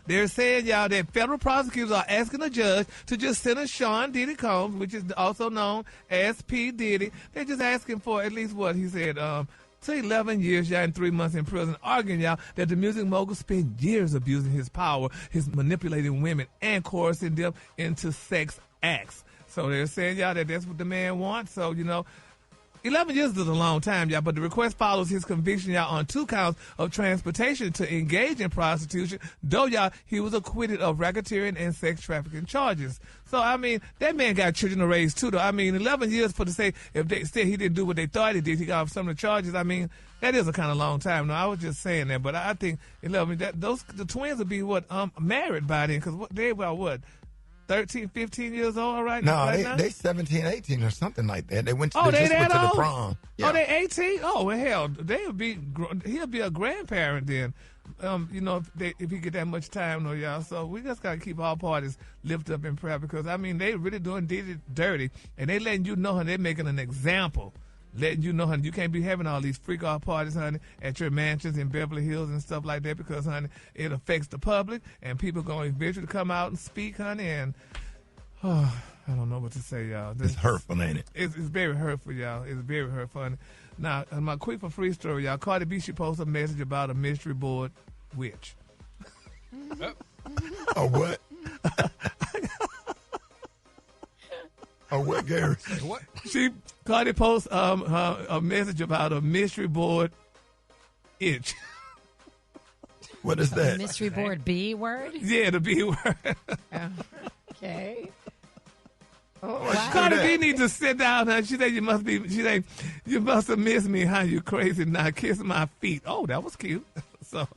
They're saying, y'all, that federal prosecutors are asking a judge to just sentence Sean Diddy Combs, which is also known as P. Diddy. They're just asking for at least what he said, to 11 years, y'all, and 3 months in prison, arguing, y'all, that the music mogul spent years abusing his power, his manipulating women, and coercing them into sex acts. So they're saying, y'all, that that's what the man wants. So, you know, 11 years is a long time, y'all, but the request follows his conviction, y'all, on 2 counts of transportation to engage in prostitution, though, y'all, he was acquitted of racketeering and sex trafficking charges. So, I mean, that man got children to raise, too, though. I mean, 11 years for to say, if they said he didn't do what they thought he did, he got off some of the charges. I mean, that is a kind of long time. No, I was just saying that, but I think 11, the twins would be, married by then, because they were, 13, 15 years old, right? No, right they 17, 18 or something like that. They went to the prom. Yeah. Oh, they 18? Oh, well, hell, he'll be a grandparent then. You know, if he get that much time, though, y'all. So we just got to keep all parties lifted up in prayer, because, I mean, they really doing Diddy dirty, and they letting you know, honey, they're making an example. Letting you know, honey, you can't be having all these freak-off parties, honey, at your mansions in Beverly Hills and stuff like that, because, honey, it affects the public, and people going to eventually come out and speak, honey, and I don't know what to say, y'all. It's hurtful, ain't it? It's very hurtful, y'all. It's very hurtful. Honey. Now, my quick for free story, y'all. Cardi B, she posted a message about a mystery board witch. Oh, what? Oh, what, Gary? What? Cardi posts a message about a mystery board itch. What is that? Mystery board B word? Yeah, the B word. Okay. Oh, Cardi B needs to sit down. Huh? She said, you must have missed me, huh? You crazy. Now kiss my feet. Oh, that was cute. So,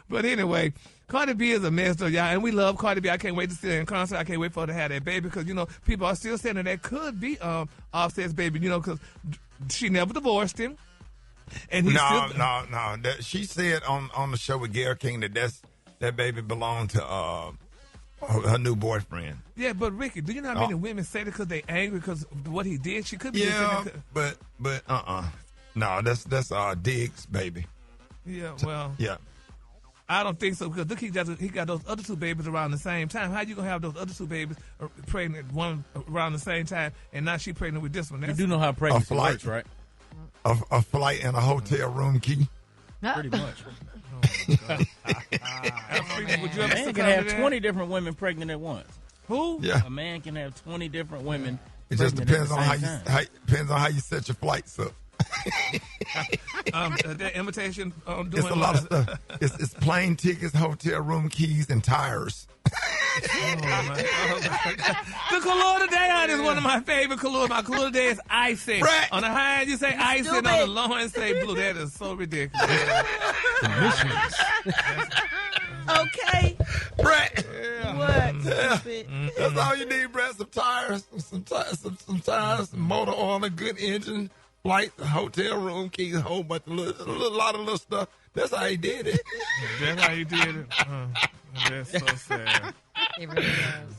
but anyway, Cardi B is a mess, though, y'all, and we love Cardi B. I can't wait to see her in concert. I can't wait for her to have that baby because, people are still saying that could be Offset's baby, because she never divorced him. And No. She said on the show with Gary King that baby belonged to her new boyfriend. Yeah, but Ricky, do you know how many women say that because they angry because of what he did? She could be. Yeah, but no, that's Diggs' baby. Yeah, well. Yeah. I don't think so because look, he got those other two babies around the same time. How you gonna have those other two babies pregnant one around the same time and now she pregnant with this one? You do know how pregnancy works, right? A flight and a hotel room key. Pretty much. A man can have 20 different women pregnant at once. Who? Yeah. A man can have 20 different women. It just depends on depends on how you set your flights up. That invitation doing it's a lot of stuff. It's plane tickets, hotel room keys, and tires. The Kahlua today is one of my favorite Kahlua. My Kahlua today is icing. Brat. On the high end, you say icing. On the low end, say blue. That is so ridiculous. Okay. Brat. What? That's all you need, Brat. Some tires, some tires, some motor oil, a good engine, flight, hotel room keys, a whole bunch of lot of little stuff. That's how he did it. That's how he did it. That's so sad. It really does.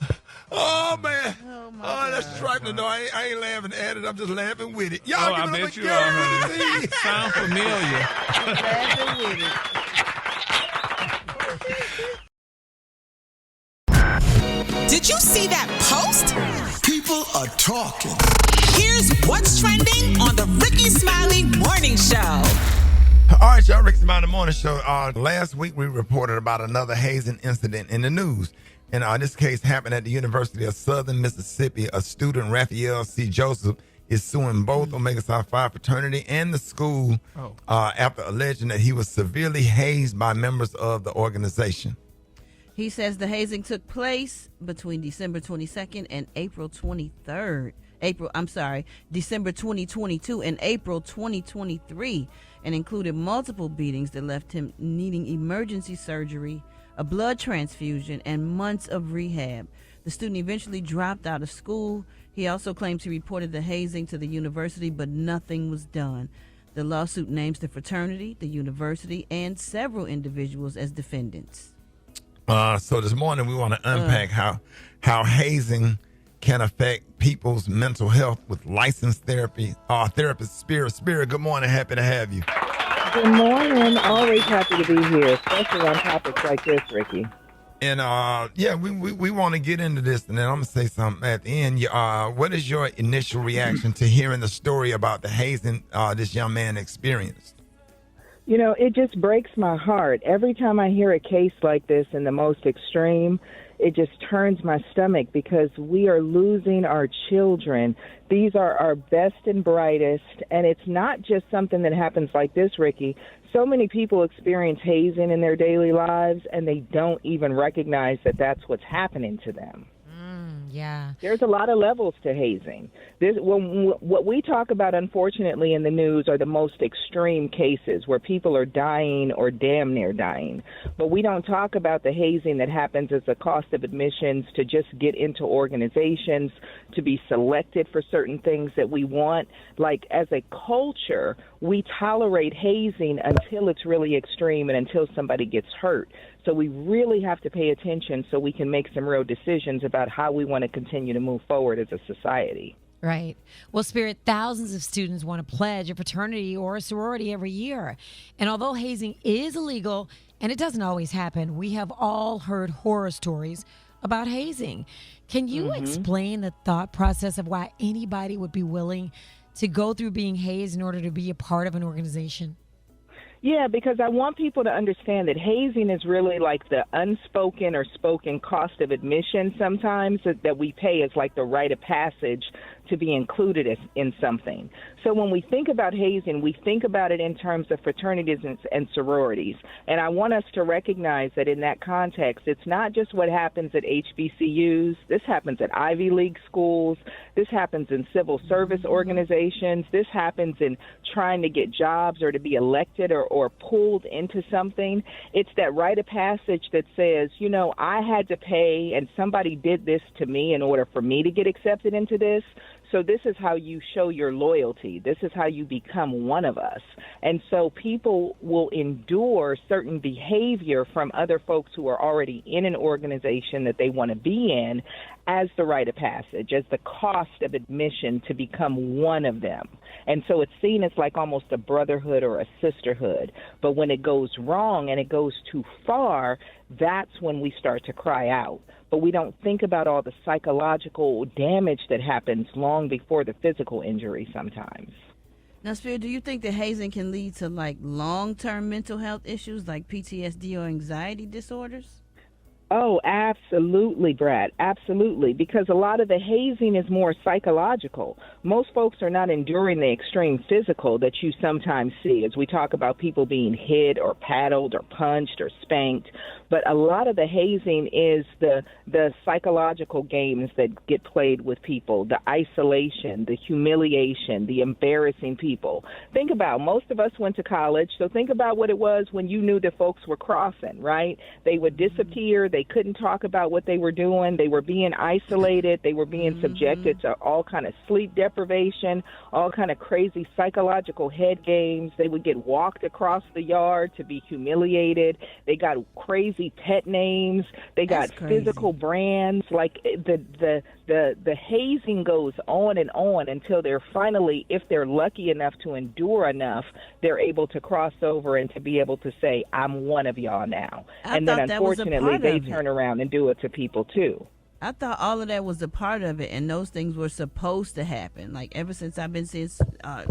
Oh, man. Oh, that's trifling. No, I ain't laughing at it. I'm just laughing with it. Y'all give it up for Gary. Sound familiar. Laughing with it. Did you see that post? People are talking. Here's what's trending on the Rickey Smiley Morning Show. All right, y'all, Rickey Smiley Morning Show. Last week we reported about another hazing incident in the news. And this case happened at the University of Southern Mississippi. A student, Raphael C. Joseph, is suing both Omega Psi Phi fraternity and the school after alleging that he was severely hazed by members of the organization. He says the hazing took place between December 22nd and April 23rd. December 2022 and April 2023, and included multiple beatings that left him needing emergency surgery, a blood transfusion, and months of rehab. The student eventually dropped out of school. He also claims he reported the hazing to the university, but nothing was done. The lawsuit names the fraternity, the university, and several individuals as defendants. So this morning we want to unpack how hazing can affect people's mental health with licensed therapist Spirit. Good morning. Happy to have you. Good morning. Always happy to be here, especially on topics like this, Ricky. And we want to get into this, and then I'm gonna say something at the end. What is your initial reaction to hearing the story about the hazing this young man experienced? You know, it just breaks my heart. Every time I hear a case like this in the most extreme, it just turns my stomach because we are losing our children. These are our best and brightest, and it's not just something that happens like this, Ricky. So many people experience hazing in their daily lives, and they don't even recognize that that's what's happening to them. Yeah. There's a lot of levels to hazing. What we talk about, unfortunately, in the news are the most extreme cases where people are dying or damn near dying. But we don't talk about the hazing that happens as a cost of admissions to just get into organizations, to be selected for certain things that we want. Like, as a culture, we tolerate hazing until it's really extreme and until somebody gets hurt. So we really have to pay attention so we can make some real decisions about how we want to continue to move forward as a society. Right. Well, Spirit, thousands of students want to pledge a fraternity or a sorority every year. And although hazing is illegal, and it doesn't always happen, we have all heard horror stories about hazing. Can you explain the thought process of why anybody would be willing to go through being hazed in order to be a part of an organization? Yeah, because I want people to understand that hazing is really like the unspoken or spoken cost of admission sometimes that we pay as like the rite of passage to be included in something. So when we think about hazing, we think about it in terms of fraternities and sororities. And I want us to recognize that in that context, it's not just what happens at HBCUs. This happens at Ivy League schools. This happens in civil service organizations. This happens in trying to get jobs or to be elected or pulled into something. It's that rite of passage that says, you know, I had to pay and somebody did this to me in order for me to get accepted into this. So this is how you show your loyalty. This is how you become one of us. And so people will endure certain behavior from other folks who are already in an organization that they want to be in as the rite of passage, as the cost of admission to become one of them. And so it's seen as like almost a brotherhood or a sisterhood. But when it goes wrong and it goes too far, that's when we start to cry out. But we don't think about all the psychological damage that happens long before the physical injury sometimes. Now, Spirit, do you think that hazing can lead to like long-term mental health issues like PTSD or anxiety disorders? Oh, absolutely, Brat. Absolutely. Because a lot of the hazing is more psychological. Most folks are not enduring the extreme physical that you sometimes see as we talk about people being hit or paddled or punched or spanked. But a lot of the hazing is the psychological games that get played with people, the isolation, the humiliation, the embarrassing people. Think about, most of us went to college, so think about what it was when you knew that folks were crossing, right? They would disappear. They couldn't talk about what they were doing. They were being isolated. They were being subjected to all kind of sleep deprivation, all kind of crazy psychological head games. They would get walked across the yard to be humiliated. They got crazy pet names. They got physical brands. Like the hazing goes on and on until they're finally, if they're lucky enough to endure enough, they're able to cross over and to be able to say, I'm one of y'all now. And then unfortunately they turn around and do it to people too. I thought all of that was a part of it, and those things were supposed to happen. Like ever since I've been seeing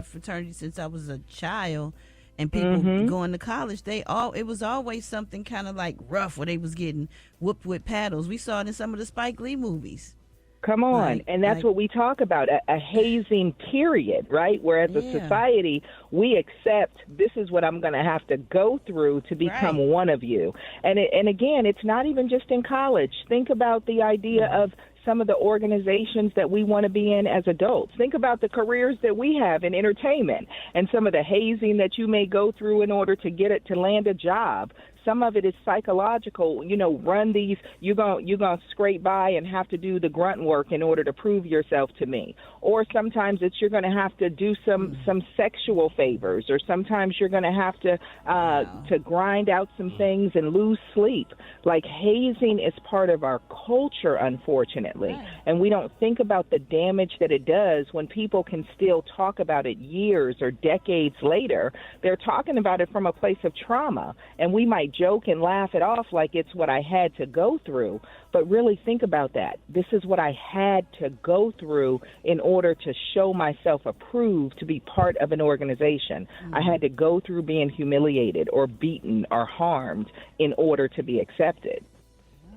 fraternity since I was a child, and people going to college, it was always something kind of like rough where they was getting whooped with paddles. We saw it in some of the Spike Lee movies. Come on. And that's what we talk about, a hazing period, right? Where as a society, we accept this is what I'm going to have to go through to become one of you. And again, it's not even just in college. Think about the idea of some of the organizations that we want to be in as adults. Think about the careers that we have in entertainment and some of the hazing that you may go through in order to get it to land a job. Some of it is psychological. You know, run these, you're gonna scrape by and have to do the grunt work in order to prove yourself to me. Or sometimes it's you're going to have to do some sexual favors, or sometimes you're going to have to grind out some things and lose sleep. Like hazing is part of our culture, unfortunately, and we don't think about the damage that it does when people can still talk about it years or decades later. They're talking about it from a place of trauma, and we might joke and laugh it off like it's what I had to go through, but really think about that. This is what I had to go through in order to show myself approved to be part of an organization. I had to go through being humiliated or beaten or harmed in order to be accepted.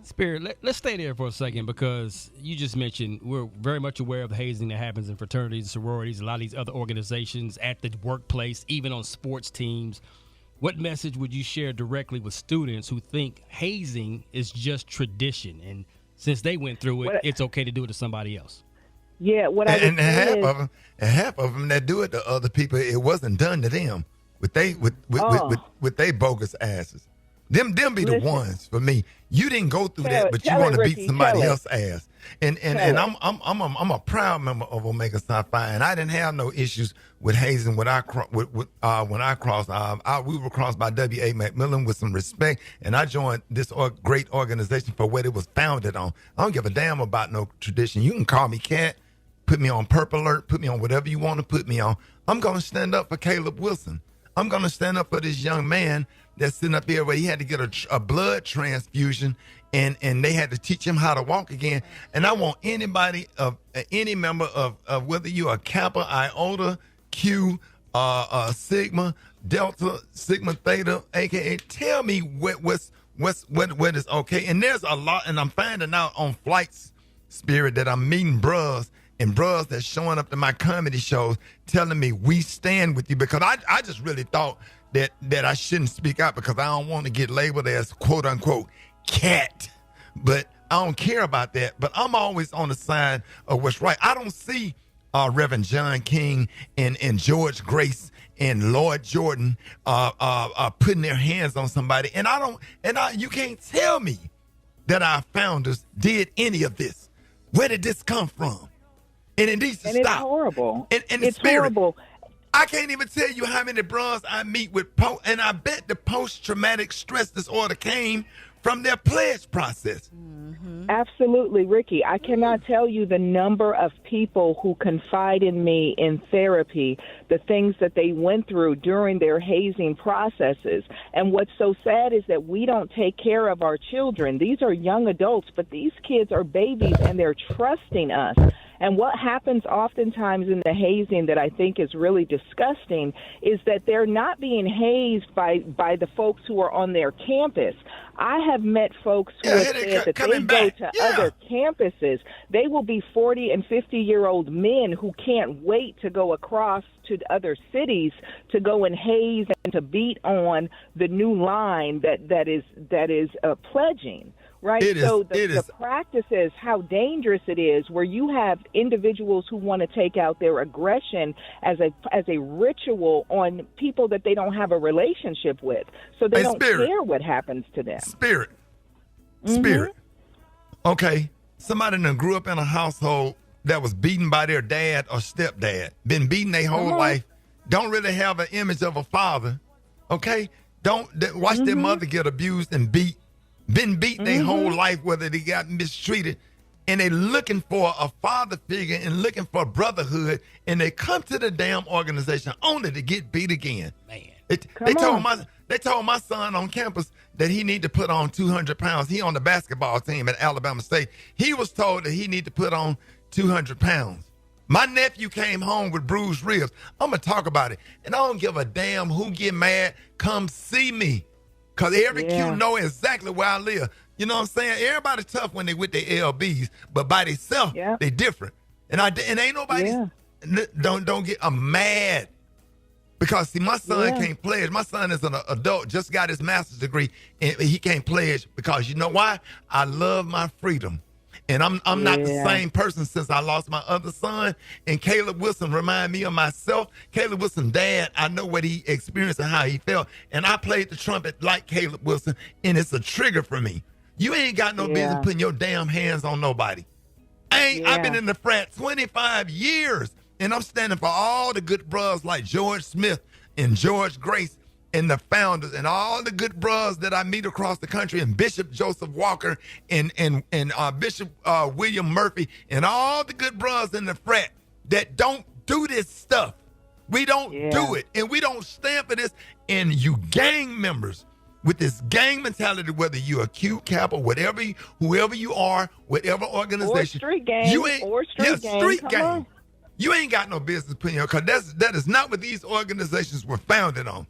Spirit, let's stay there for a second, because you just mentioned we're very much aware of the hazing that happens in fraternities, sororities, a lot of these other organizations, at the workplace, even on sports teams. What message would you share directly with students who think hazing is just tradition, and since they went through it, it's okay to do it to somebody else? Yeah, half of them that do it to other people, it wasn't done to them with they bogus asses. Them be the ones for me. You didn't go through that, but you want to beat somebody else's ass. And I'm a proud member of Omega Psi Phi, and I didn't have no issues with hazing when I crossed. We were crossed by W.A. McMillan with some respect, and I joined this great organization for what it was founded on. I don't give a damn about no tradition. You can call me Cat, put me on Purple Alert, put me on whatever you want to put me on. I'm going to stand up for Caleb Wilson. I'm going to stand up for this young man that's sitting up here where he had to get a blood transfusion, and they had to teach him how to walk again. And I want anybody, any member of whether you're a Kappa, Iota, Q, Sigma, Delta, Sigma Theta, aka, tell me what is okay. And there's a lot, and I'm finding out on flights, Spirit, that I'm meeting bros, and bros that's showing up to my comedy shows telling me we stand with you, because I just really thought that I shouldn't speak out because I don't want to get labeled as quote unquote cat. But I don't care about that. But I'm always on the side of what's right. I don't see Reverend John King and George Grace and Lloyd Jordan putting their hands on somebody. And you can't tell me that our founders did any of this. Where did this come from? And it needs to stop. It's horrible. And it's horrible. I can't even tell you how many bros I meet with, and I bet the post-traumatic stress disorder came from their pledge process. Absolutely, Ricky. I cannot tell you the number of people who confide in me in therapy, the things that they went through during their hazing processes. And what's so sad is that we don't take care of our children. These are young adults, but these kids are babies, and they're trusting us. And what happens oftentimes in the hazing that I think is really disgusting is that they're not being hazed by the folks who are on their campus. I have met folks who have said that they go to other campuses. They will be 40 and 50-year-old men who can't wait to go across to other cities to go and haze and to beat on the new line that is pledging. Right. The practice is how dangerous it is, where you have individuals who want to take out their aggression as a ritual on people that they don't have a relationship with. So they don't care what happens to them. Spirit. Okay. Somebody that grew up in a household that was beaten by their dad or stepdad, been beaten their whole life, don't really have an image of a father. Okay. Watch their mother get abused and beat. Been beat their whole life, whether they got mistreated, and they looking for a father figure and looking for brotherhood, and they come to the damn organization only to get beat again. Man, they told my son on campus that he need to put on 200 pounds. He on the basketball team at Alabama State. He was told that he need to put on 200 pounds. My nephew came home with bruised ribs. I'm gonna talk about it, and I don't give a damn who get mad. Come see me. Because every Q know exactly where I live. You know what I'm saying? Everybody's tough when they with their LBs, but by themselves, they different. And ain't nobody, don't get, I'm mad. Because, see, my son can't pledge. My son is an adult, just got his master's degree, and he can't pledge because, you know why? I love my freedom. And I'm not the same person since I lost my other son. And Caleb Wilson remind me of myself. Caleb Wilson's dad, I know what he experienced and how he felt. And I played the trumpet like Caleb Wilson, and it's a trigger for me. You ain't got no business putting your damn hands on nobody. I've been in the frat 25 years, and I'm standing for all the good bros like George Smith and George Grace and the founders and all the good bros that I meet across the country, and Bishop Joseph Walker and Bishop William Murphy and all the good bros in the frat that don't do this stuff. We don't do it, and we don't stand for this. And you gang members with this gang mentality, whether you're a Q, Cap, or whoever you are, whatever organization. Or street gang. Street gang. You ain't got no business putting your, because that is not what these organizations were founded on.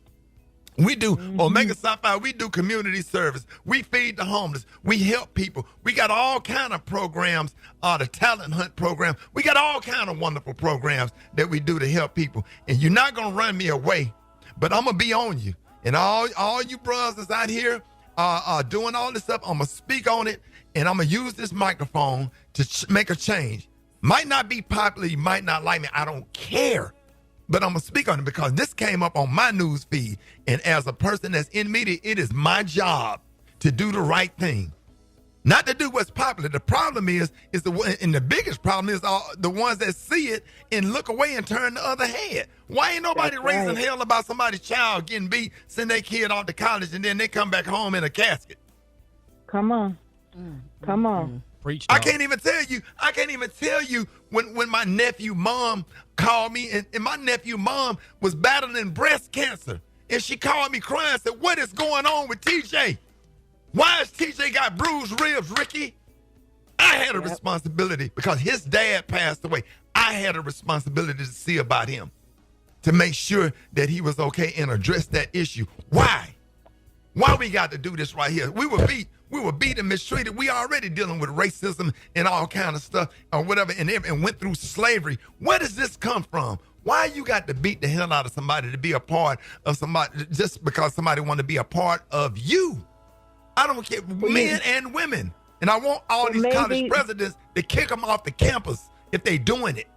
We do Omega Psi, we do community service. We feed the homeless. We help people. We got all kind of programs, the talent hunt program. We got all kind of wonderful programs that we do to help people. And you're not going to run me away, but I'm going to be on you. And all you brothers out here doing all this stuff, I'm going to speak on it, and I'm going to use this microphone to make a change. Might not be popular. You might not like me. I don't care. But I'm going to speak on it because this came up on my news feed. And as a person that's in media, it is my job to do the right thing. Not to do what's popular. The problem is the biggest problem is the ones that see it and look away and turn the other head. Why ain't nobody raising hell about somebody's child getting beat, send their kid off to college, and then they come back home in a casket? Come on. Come on. Preach, I can't even tell you when my nephew mom called me, and my nephew mom was battling breast cancer, and she called me crying and said, "What is going on with TJ? Why has TJ got bruised ribs, Ricky?" I had a responsibility because his dad passed away. I had a responsibility to see about him, to make sure that he was okay and address that issue. Why? Why we got to do this right here? We were beat and mistreated. We already dealing with racism and all kind of stuff or whatever, and went through slavery. Where does this come from? Why you got to beat the hell out of somebody to be a part of somebody just because somebody want to be a part of you? I don't care, men and women. And I want all these college presidents to kick them off the campus if they doing it.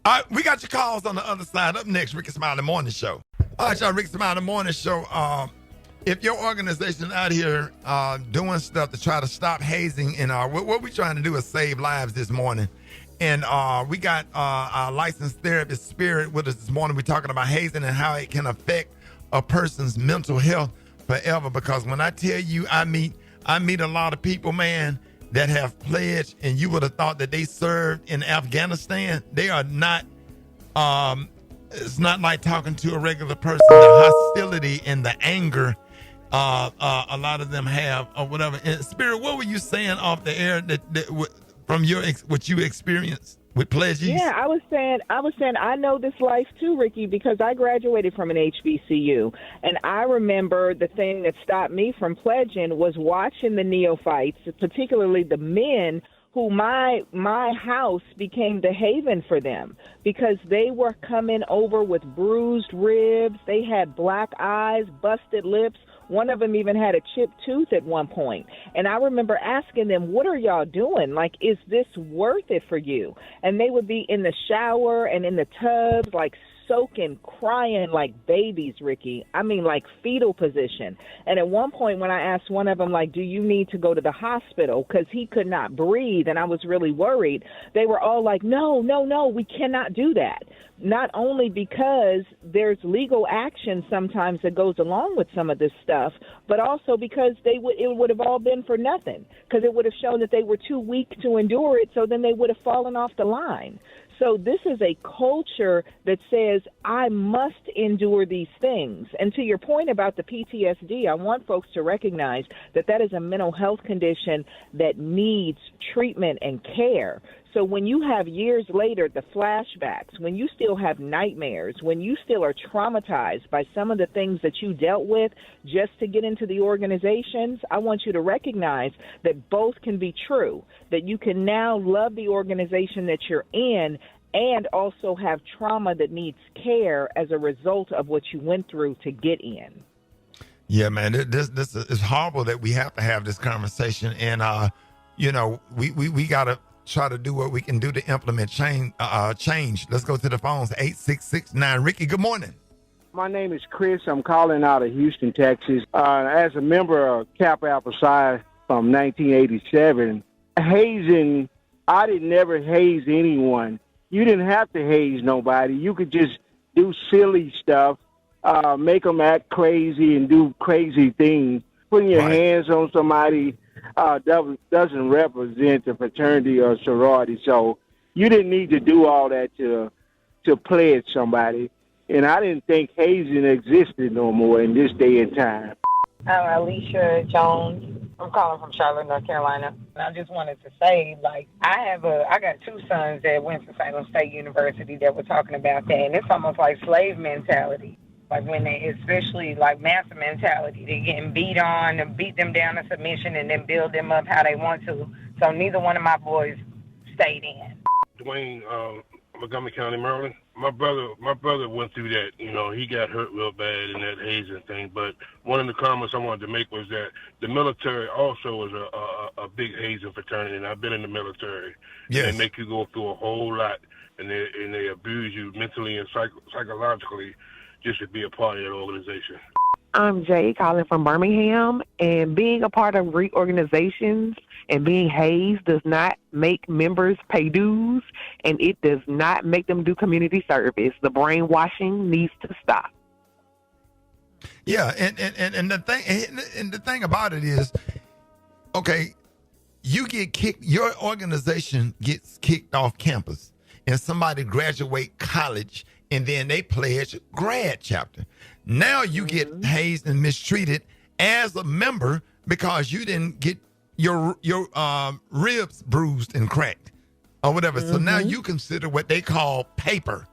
All right, we got your calls on the other side. Up next, Rickey Smiley Morning Show. All right, y'all, Rickey Smiley Morning Show. If your organization out here doing stuff to try to stop hazing, and what we trying to do is save lives this morning. And we got our licensed therapist Spirit with us this morning. We're talking about hazing and how it can affect a person's mental health forever. Because when I tell you, I meet a lot of people, man, that have pledged, and you would have thought that they served in Afghanistan. They are not. It's not like talking to a regular person. The hostility and the anger a lot of them have, or whatever. And Spirit, what were you saying off the air that from what you experienced with pledges? Yeah, I was saying I know this life too, Ricky, because I graduated from an HBCU, and I remember the thing that stopped me from pledging was watching the neophytes, particularly the men who my house became the haven for them, because they were coming over with bruised ribs, they had black eyes, busted lips. One of them even had a chipped tooth at one point. And I remember asking them, what are y'all doing? Like, is this worth it for you? And they would be in the shower and in the tubs, like soaking, crying like babies, Ricky. I mean, like fetal position. And at one point when I asked one of them, like, do you need to go to the hospital? Because he could not breathe and I was really worried. They were all like, no, we cannot do that. Not only because there's legal action sometimes that goes along with some of this stuff, but also because it would have all been for nothing, because it would have shown that they were too weak to endure it, so then they would have fallen off the line. So this is a culture that says, I must endure these things. And to your point about the PTSD, I want folks to recognize that that is a mental health condition that needs treatment and care. So when you have years later the flashbacks, when you still have nightmares, when you still are traumatized by some of the things that you dealt with just to get into the organizations, I want you to recognize that both can be true, that you can now love the organization that you're in and also have trauma that needs care as a result of what you went through to get in. Yeah, man, this is horrible that we have to have this conversation. And, we got to try to do what we can do to implement change. Let's go to the phones. 8669. Ricky, good morning. My name is Chris. I'm calling out of Houston, Texas. As a member of Kappa Alpha Psi from 1987, hazing, I never haze anyone. You didn't have to haze nobody. You could just do silly stuff, make them act crazy and do crazy things. Putting your hands on somebody doesn't represent a fraternity or sorority. So you didn't need to do all that to pledge somebody. And I didn't think hazing existed no more in this day and time. I'm Alicia Jones. I'm calling from Charlotte, North Carolina. And I just wanted to say, I got two sons that went to Salem State University that were talking about that. And it's almost like slave mentality. Like when they, especially like master mentality, they're getting beat on and beat them down to submission and then build them up how they want to. So neither one of my boys stayed in. Dwayne, Montgomery County, Maryland. My brother went through that. He got hurt real bad in that hazing thing. But one of the comments I wanted to make was that the military also is a big hazing fraternity, and I've been in the military. Yes. And they make you go through a whole lot, and they abuse you mentally and psychologically just to be a part of that organization. I'm Jay, calling from Birmingham, and being a part of reorganizations and being hazed does not make members pay dues, and it does not make them do community service. The brainwashing needs to stop. Yeah, and the thing about it is, okay, you get kicked, your organization gets kicked off campus, and somebody graduate college, and then they pledge grad chapter. Now you get hazed and mistreated as a member because you didn't get your ribs bruised and cracked or whatever. So now you consider what they call paper.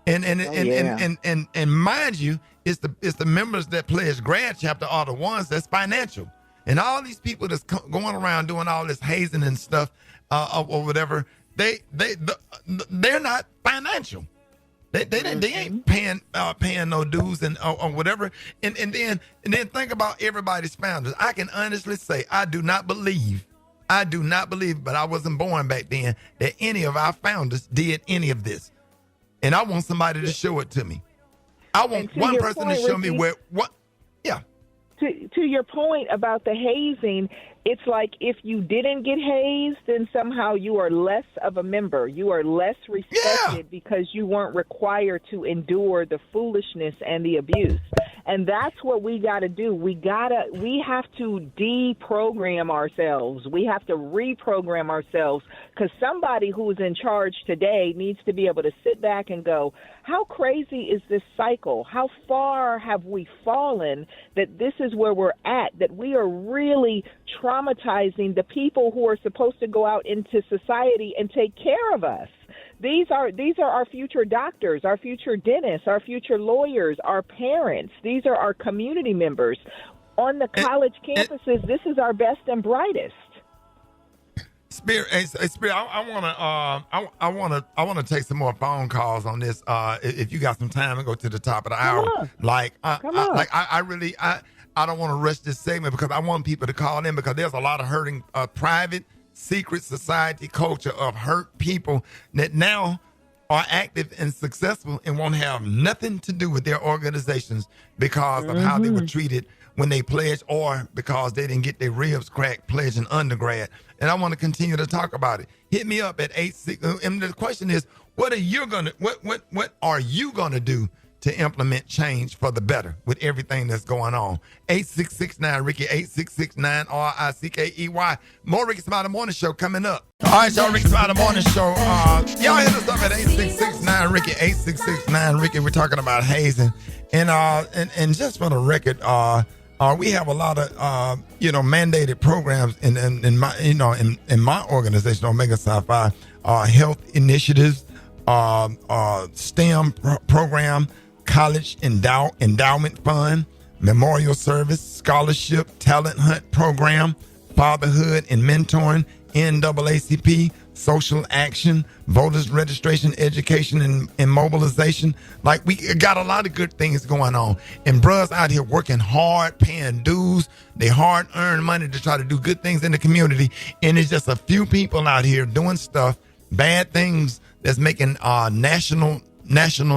And mind you, it's the members that pledge grad chapter are the ones that's financial. And all these people that's going around doing all this hazing and stuff or whatever, they're not financial. They ain't paying no dues and or whatever. And then think about everybody's founders. I can honestly say I do not believe, but I wasn't born back then, that any of our founders did any of this. And I want somebody to show it to me. I want one person to show me where what. Yeah. To your point about the hazing, it's like if you didn't get hazed, then somehow you are less of a member. You are less respected because you weren't required to endure the foolishness and the abuse. And that's what we got to do. We have to deprogram ourselves. We have to reprogram ourselves, because somebody who's in charge today needs to be able to sit back and go, how crazy is this cycle? How far have we fallen that this is where we're at, that we are really traumatizing the people who are supposed to go out into society and take care of us? These are our future doctors, our future dentists, our future lawyers, our parents. These are our community members. On the college campuses, this is our best and brightest. Spirit, I want to take some more phone calls on this. If you got some time, and go to the top of the hour. I don't want to rush this segment because I want people to call in, because there's a lot of hurting private secret society culture of hurt people that now are active and successful and won't have nothing to do with their organizations because of how they were treated when they pledged, or because they didn't get their ribs cracked pledging undergrad. And I want to continue to talk about it. Hit me up at 86. And the question is, what are you gonna do to implement change for the better with everything that's going on? 8669-RICKY, 8669-RICKEY. More Rickey Smiley Morning Show coming up. All right, y'all, Rickey Smiley Morning Show. Y'all hit us up at 8669-RICKY, 8669-RICKY. We're talking about hazing. And just for the record, we have a lot of mandated programs in my organization, Omega Psi Phi, health initiatives, STEM program, college endowment fund, memorial service, scholarship, talent hunt program, fatherhood and mentoring, NAACP, social action, voters registration, education, and mobilization. Like, we got a lot of good things going on. And bros out here working hard, paying dues, they hard-earned money to try to do good things in the community. And it's just a few people out here doing stuff, bad things that's making national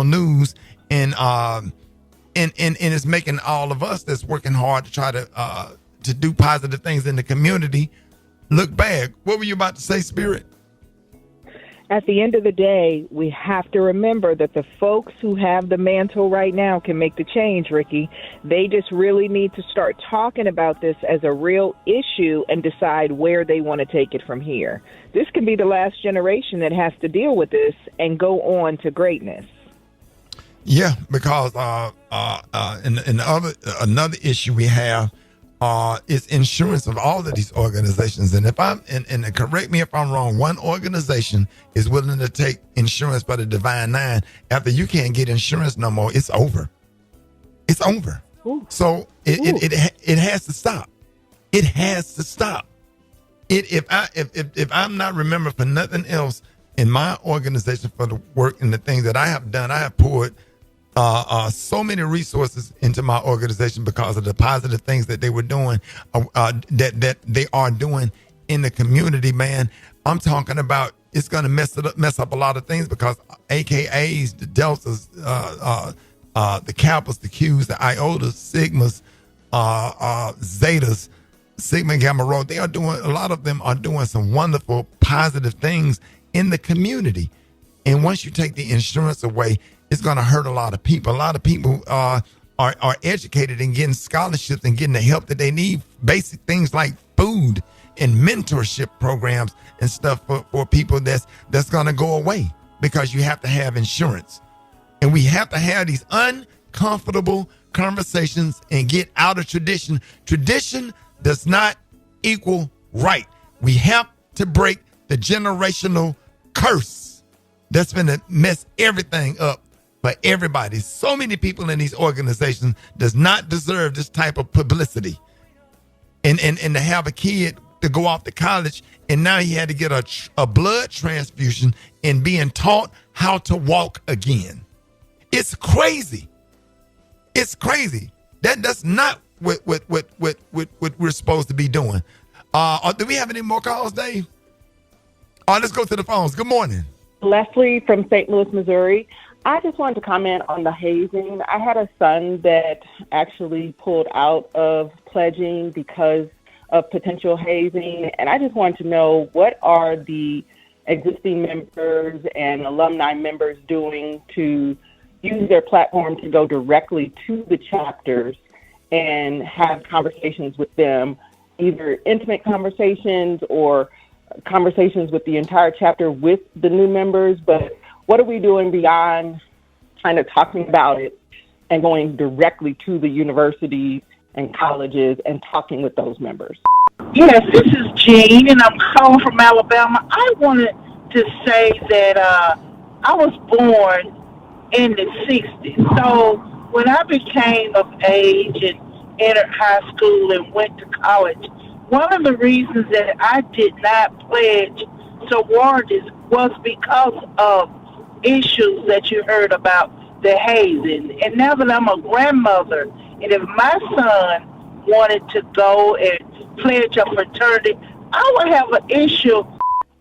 news, and it's making all of us that's working hard to try to do positive things in the community look bad. What were you about to say, Spirit? At the end of the day, we have to remember that the folks who have the mantle right now can make the change, Ricky. They just really need to start talking about this as a real issue and decide where they want to take it from here. This can be the last generation that has to deal with this and go on to greatness. Yeah, because another issue we have is insurance of all of these organizations. And if and correct me if I'm wrong, one organization is willing to take insurance by the Divine Nine. After you can't get insurance no more, it's over. It's over. Ooh. So it has to stop. It has to stop. If I'm not remembered for nothing else in my organization for the work and the things that I have done, I have poured so many resources into my organization because of the positive things that they were doing, that they are doing in the community, man. I'm talking about it's going to mess up a lot of things, because AKAs, the Deltas, the Kappas, the Qs, the Iotas, Sigmas, Zetas, Sigma and Gamma Rho, a lot of them are doing some wonderful, positive things in the community. And once you take the insurance away, it's going to hurt a lot of people. A lot of people are educated and getting scholarships and getting the help that they need. Basic things like food and mentorship programs and stuff for people that's going to go away because you have to have insurance. And we have to have these uncomfortable conversations and get out of tradition. Tradition does not equal right. We have to break the generational curse that's going to mess everything up for everybody. So many people in these organizations does not deserve this type of publicity. And to have a kid to go off to college, and now he had to get a blood transfusion and being taught how to walk again. It's crazy. It's crazy. That's not what we're supposed to be doing. Do we have any more calls, Dave? Let's go to the phones. Good morning. Leslie from St. Louis, Missouri. I just wanted to comment on the hazing. I had a son that actually pulled out of pledging because of potential hazing, and I just wanted to know, what are the existing members and alumni members doing to use their platform to go directly to the chapters and have conversations with them, either intimate conversations or conversations with the entire chapter with the new members? But what are we doing beyond kind of talking about it and going directly to the universities and colleges and talking with those members? Yes, this is Jean, and I'm calling from Alabama. I wanted to say that I was born in the 60s. So when I became of age and entered high school and went to college, one of the reasons that I did not pledge sororities was because of issues that you heard about the hazing. And now that I'm a grandmother, and if my son wanted to go and pledge a fraternity, I would have an issue.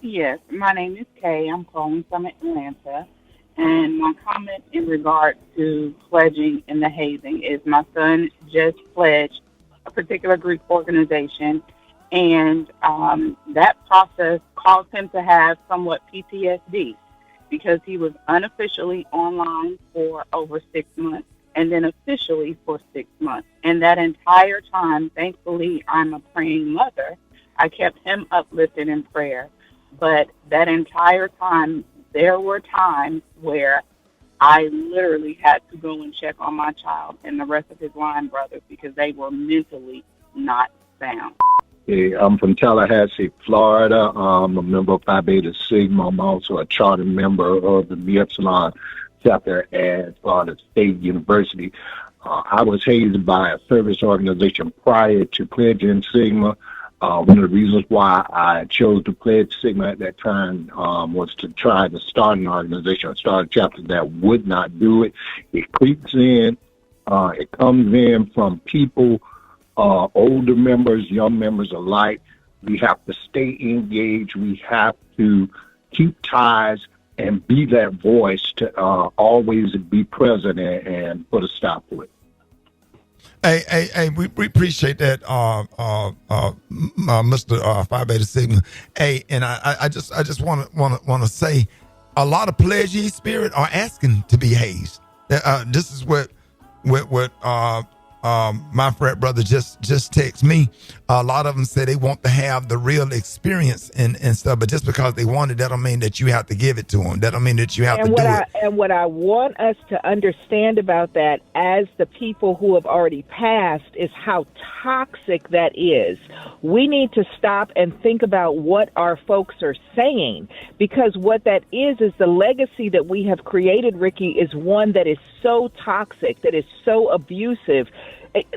Yes, my name is Kay. I'm calling from Atlanta. And my comment in regard to pledging and the hazing is my son just pledged a particular Greek organization, and that process caused him to have somewhat PTSD because he was unofficially online for over 6 months and then officially for 6 months. And that entire time, thankfully, I'm a praying mother. I kept him uplifted in prayer. But that entire time, there were times where I literally had to go and check on my child and the rest of his line brothers because they were mentally not sound. Hey, I'm from Tallahassee, Florida. I'm a member of Phi Beta Sigma. I'm also a charter member of the Mu Epsilon chapter at Florida State University. I was hazed by a service organization prior to pledging Sigma. One of the reasons why I chose to pledge Sigma at that time was to try to start an organization, start a chapter that would not do it. It creeps in. It comes in from people, older members, young members alike. We have to stay engaged. We have to keep ties and be that voice to always be present and put a stop to it. Hey, we appreciate that, Mr. Phi Beta Sigma. Hey, and I just want to say, a lot of pledgee spirit are asking to be hazed. This is what my frat brother just texted me. A lot of them say they want to have the real experience and stuff, but just because they want it, that don't mean that you have to give it to them. That don't mean that you have to do it. And what I want us to understand about that as the people who have already passed is how toxic that is. We need to stop and think about what our folks are saying, because what that is the legacy that we have created, Ricky, is one that is so toxic, that is so abusive.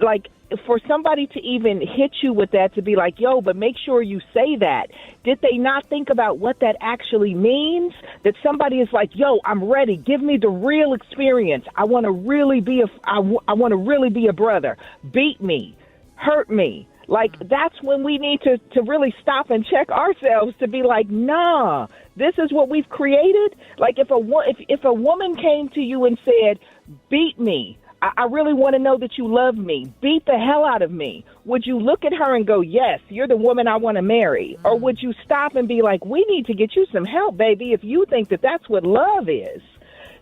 Like, for somebody to even hit you with that, to be like, yo, but make sure you say that. Did they not think about what that actually means? That somebody is like, yo, I'm ready. Give me the real experience. I want to really be I want to really be a brother. Beat me. Hurt me. Like, that's when we need to really stop and check ourselves to be like, nah, this is what we've created. Like, if a woman came to you and said, beat me, I really want to know that you love me, beat the hell out of me, would you look at her and go, yes, you're the woman I want to marry? Or would you stop and be like, we need to get you some help, baby, if you think that that's what love is?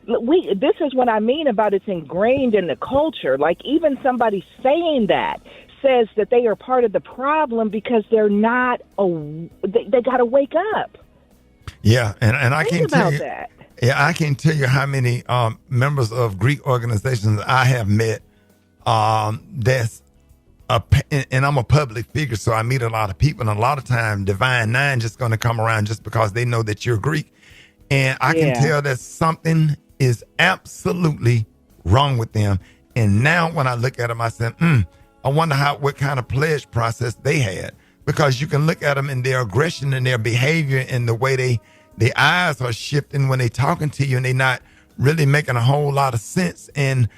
This is what I mean about it's ingrained in the culture. Like, even somebody saying that says that they are part of the problem because they're not, they got to wake up. Yeah, and I can't tell you that. Yeah, I can't tell you how many members of Greek organizations I have met. And I'm a public figure, so I meet a lot of people. And a lot of times, Divine Nine just going to come around just because they know that you're Greek. And I can tell that something is absolutely wrong with them. And now when I look at them, I said, I wonder what kind of pledge process they had, because you can look at them and their aggression and their behavior and the way their eyes are shifting when they talking to you, and they not really making a whole lot of sense. And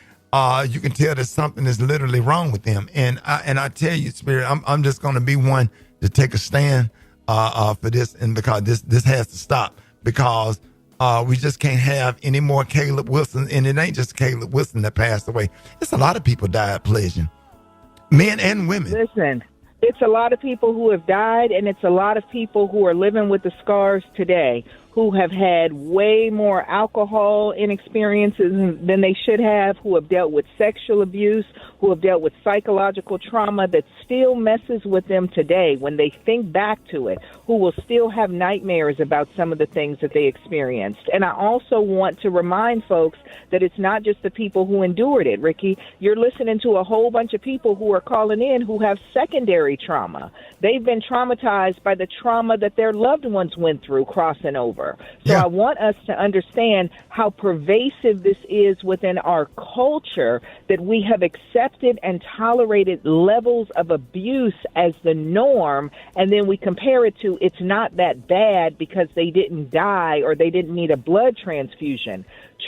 you can tell that something is literally wrong with them. And I tell you, Spirit, I'm just going to be one to take a stand for this, and because this has to stop, because we just can't have any more Caleb Wilson. And it ain't just Caleb Wilson that passed away. It's a lot of people died pledging, men and women. Listen, it's a lot of people who have died, and it's a lot of people who are living with the scars today, who have had way more alcohol experiences than they should have, who have dealt with sexual abuse, who have dealt with psychological trauma that still messes with them today when they think back to it, who will still have nightmares about some of the things that they experienced. And I also want to remind folks that it's not just the people who endured it, Ricky. You're listening to a whole bunch of people who are calling in who have secondary trauma. They've been traumatized by the trauma that their loved ones went through crossing over. So I want us to understand how pervasive this is within our culture, that we have accepted and tolerated levels of abuse as the norm, and then we compare it to it's not that bad because they didn't die or they didn't need a blood transfusion.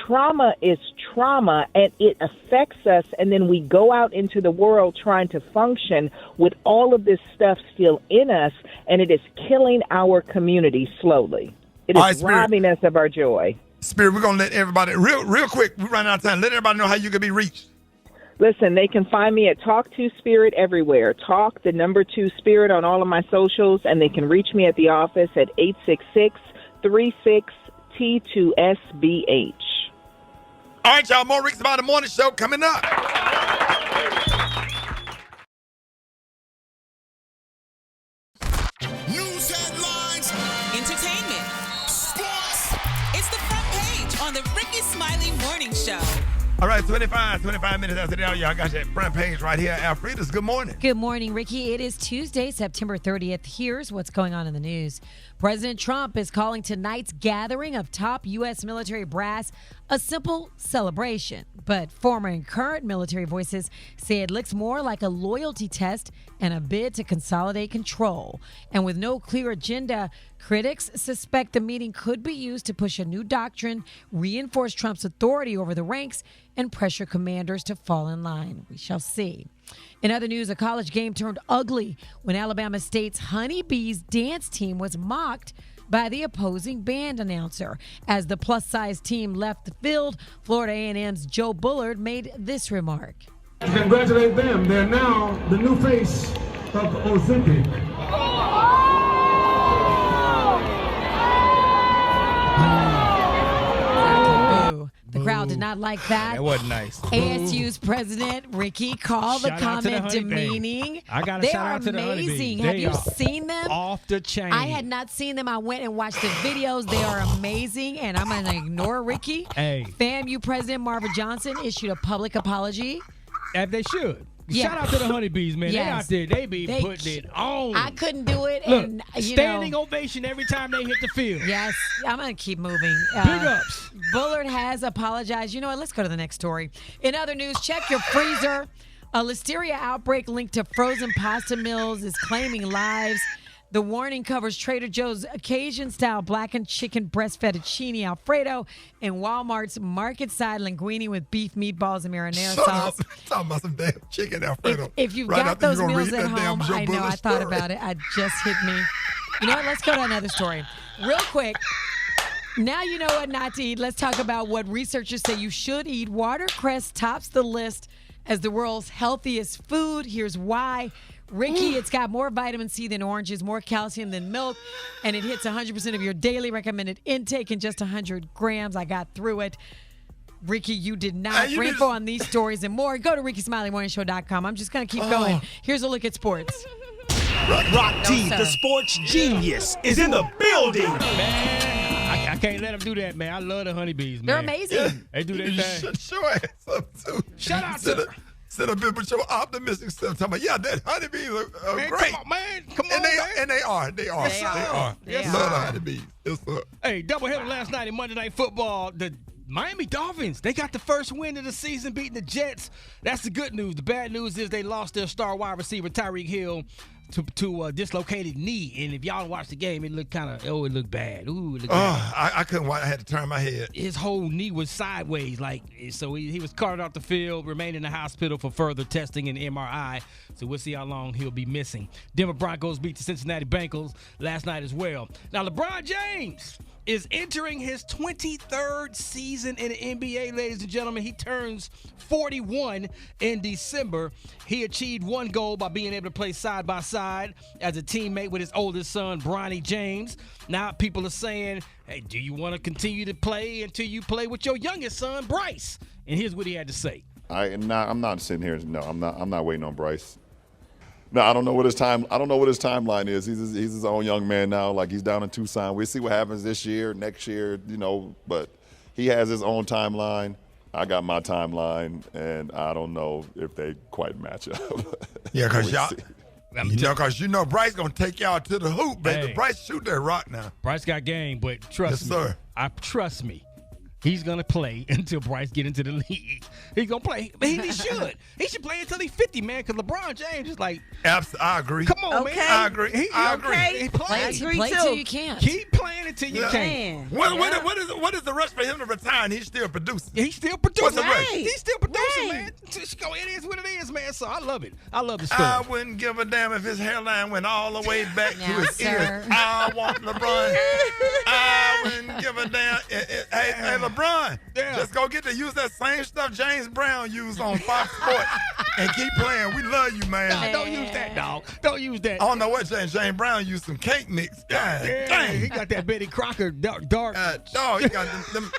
Trauma is trauma, and it affects us, and then we go out into the world trying to function with all of this stuff still in us, and it is killing our community slowly. It is robbing us of our joy. Spirit, we're going to let everybody, real quick, we run out of time, let everybody know how you can be reached. Listen, they can find me at Talk to Spirit everywhere. Talk, the number 2 Spirit on all of my socials, and they can reach me at the office at 866-36T2SBH. All right, y'all, more Rickey Smiley the Morning Show coming up. News headlines, entertainment, sports. It's the front page on the Rickey Smiley Morning Show. All right, 25 minutes after the hour, y'all got that front page right here. Alfreda's, good morning. Good morning, Ricky. It is Tuesday, September 30th. Here's what's going on in the news. President Trump is calling tonight's gathering of top U.S. military brass a simple celebration. But former and current military voices say it looks more like a loyalty test and a bid to consolidate control. And with no clear agenda, critics suspect the meeting could be used to push a new doctrine, reinforce Trump's authority over the ranks, and pressure commanders to fall in line. We shall see. In other news, a college game turned ugly when Alabama State's Honeybees dance team was mocked by the opposing band announcer. As the plus-size team left the field, Florida A&M's Joe Bullard made this remark. Congratulate them. They're now the new face of Ozempic. The crowd did not like that. That wasn't nice. ASU's president, Ricky, called the comment demeaning. I got to They shout are out to the amazing. Honeybees. Have They you are seen them? Off the chain. I had not seen them. I went and watched the videos. They are amazing, and I'm going to ignore Ricky. Hey. FAMU President Marvin Johnson issued a public apology. As they should. Yeah. Shout out to the Honeybees, man. Yes. They out there. They putting it on. I couldn't do it. Look, and standing ovation every time they hit the field. Yes, I'm going to keep moving. Big ups. Bullard has apologized. You know what? Let's go to the next story. In other news, check your freezer. A listeria outbreak linked to frozen pasta mills is claiming lives. The warning covers Trader Joe's Cajun-style blackened chicken breast fettuccine Alfredo and Walmart's market-side linguine with beef meatballs and marinara sauce. Talking about some damn chicken Alfredo. If you've Right got after you those gonna meals read at that damn home, Joe I know, Bullard I thought story. about it. It just hit me. You know what? Let's go to another story. Real quick. Now you know what not to eat. Let's talk about what researchers say you should eat. Watercress tops the list as the world's healthiest food. Here's why. Ricky, it's got more vitamin C than oranges, more calcium than milk, and it hits 100% of your daily recommended intake in just 100 grams. I got through it. Ricky, you did not. For info on these stories and more, go to RickySmileyMorningShow.com. I'm just going to keep going. Here's a look at sports. Rock T, sir. the sports genius, is in the building. Man, I can't let them do that, man. I love the Honeybees, man. They're amazing. They do their thing. Shut your ass up, too. Shout out to Sit up here with your optimistic stuff. Talking about, yeah, that honeybees are Man, great. come on, man. Come on, And they man. are. They Yes, are. they are. Yes, Love the sir. honeybees. Yes, sir. Hey, doubleheader last night in Monday Night Football. The Miami Dolphins, they got the first win of the season beating the Jets. That's the good news. The bad news is they lost their star wide receiver, Tyreek Hill, to a dislocated knee. And if y'all watch the game, it looked kind of, it looked bad. Ooh, it looked bad. I couldn't watch. I had to turn my head. His whole knee was sideways. So he was carted off the field, remained in the hospital for further testing and MRI. So we'll see how long he'll be missing. Denver Broncos beat the Cincinnati Bengals last night as well. Now, LeBron James is entering his 23rd season in the NBA, ladies and gentlemen. He turns 41 in December. He achieved one goal by being able to play side by side as a teammate with his oldest son, Bronny James. Now people are saying, hey, do you want to continue to play until you play with your youngest son, Bryce? And here's what he had to say. I'm not sitting here. No, I'm not waiting on Bryce. No, I don't know what his timeline is. He's his own young man now. Like, he's down in Tucson. We'll see what happens this year, next year, but he has his own timeline. I got my timeline, and I don't know if they quite match up. Yeah, because Bryce going to take y'all to the hoop, baby. Hey. Bryce shoot that rock now. Bryce got game, but trust me. Trust me. He's going to play until Bryce get into the league. He's going to play. He should. He should play until he's 50, man, because LeBron James is like. I agree. Come on, man. I agree. I agree. He plays. Play till you can't. Keep playing until you can. What is the rush for him to retire and he's still producing? He's still producing. What's the rush? He's still producing, man. It is what it is, man. So I love it. I love the story. I wouldn't give a damn if his hairline went all the way back to his ears. I want LeBron. I wouldn't give a damn. Hey, LeBron, just go get to use that same stuff James Brown used on Fox Sports and keep playing. We love you, man. Nah, don't use that, dog. Don't use that. I don't know what James Brown used some cake mix. God dang. He got that Betty Crocker dark. Dog, he got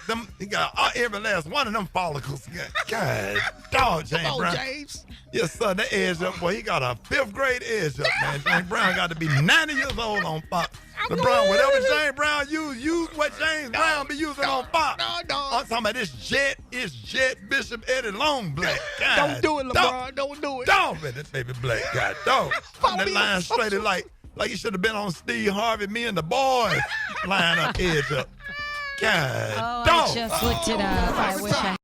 them. He got every last one of them follicles. God, dog, James Brown. James. Yes, sir. That edge up, boy. He got a 5th grade edge up, man. James Brown got to be 90 years old on Fox. LeBron, whatever James Brown use what James Brown be using on Fox. I'm talking about this Jet Bishop Eddie Longblack. Don't do it, LeBron. Don't do it. Don't bet that baby black. God, don't. That line straight like he should have been on Steve Harvey. Me and the boys line up, edge up. God, don't. I just looked it up. I wish I.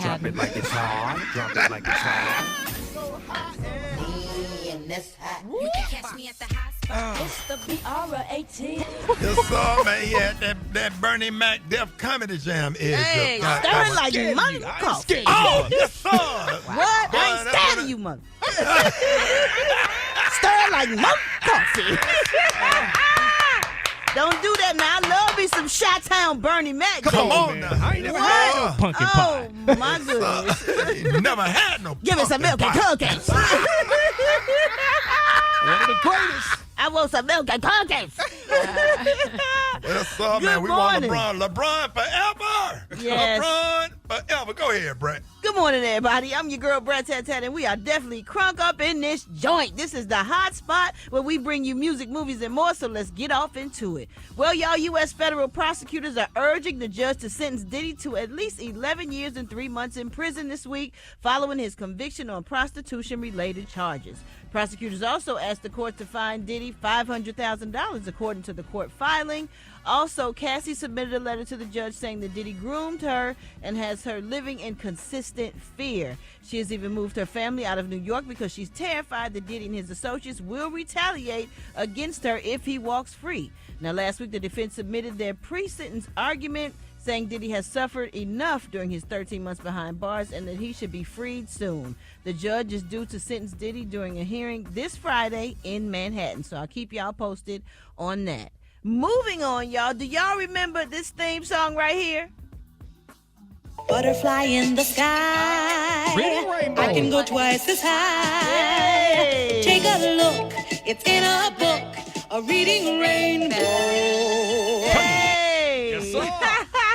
Drop it like it's hard. Drop it like it's hard. You can catch me at the high spot. It's the BR18. Yes, sir, man. He had that Bernie Mac Def Comedy Jam edge up. Stir it like money coffee. Oh, yes, sir. What? I ain't scared of you, mother. Stir it like money coffee. Don't do that now. I love me some Chi-Town Bernie Mac. Come on now. I ain't never had no pumpkin pie. Oh, my goodness. You never had no Give me some milk and cookies. One of the greatest. I want some milk and cookies. Yes, sir, man. We want LeBron. LeBron forever. Yes. LeBron forever. Go ahead, Brat. Good morning, everybody. I'm your girl, Brat Tat Tat, and we are definitely crunk up in this joint. This is the hot spot where we bring you music, movies, and more, so let's get off into it. Well, y'all, U.S. federal prosecutors are urging the judge to sentence Diddy to at least 11 years and 3 months in prison this week following his conviction on prostitution-related charges. Prosecutors also asked the court to fine Diddy $500,000, according to the court filing. Also, Cassie submitted a letter to the judge saying that Diddy groomed her and has her living in consistent fear. She has even moved her family out of New York because she's terrified that Diddy and his associates will retaliate against her if he walks free. Now, last week, the defense submitted their pre-sentence argument saying Diddy has suffered enough during his 13 months behind bars and that he should be freed soon. The judge is due to sentence Diddy during a hearing this Friday in Manhattan, so I'll keep y'all posted on that. Moving on, y'all. Do y'all remember this theme song right here? Butterfly in the sky. Reading Rainbow. I can go twice as high. Hey. Take a look. It's in a book. A reading rainbow. Hey. Yes, sir.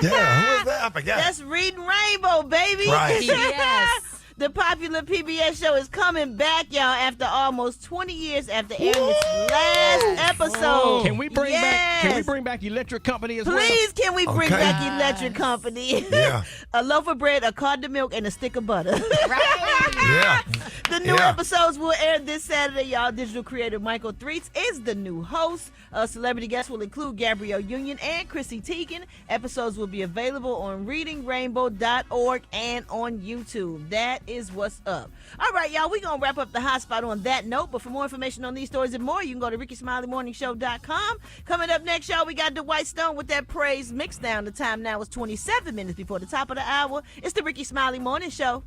Yeah, who is that? I forgot. That's Reading Rainbow, baby. Right. PBS. The popular PBS show is coming back, y'all, after almost 20 years after airing its last episode. Can we bring back Electric Company as well? Please, can we bring back Electric Company? Yeah. A loaf of bread, a carton of milk, and a stick of butter. Right. Yeah. The new Yeah. episodes will air this Saturday, y'all. Digital creator Michael Threets is the new host. Celebrity guests will include Gabrielle Union and Chrissy Teigen. Episodes will be available on readingrainbow.org and on YouTube. That is what's up. All right, y'all, we're going to wrap up the hot spot on that note. But for more information on these stories and more, you can go to RickySmileyMorningShow.com. Coming up next, y'all, we got Dwight Stone with that praise mix down. The time now is 27 minutes before the top of the hour. It's the Rickey Smiley Morning Show.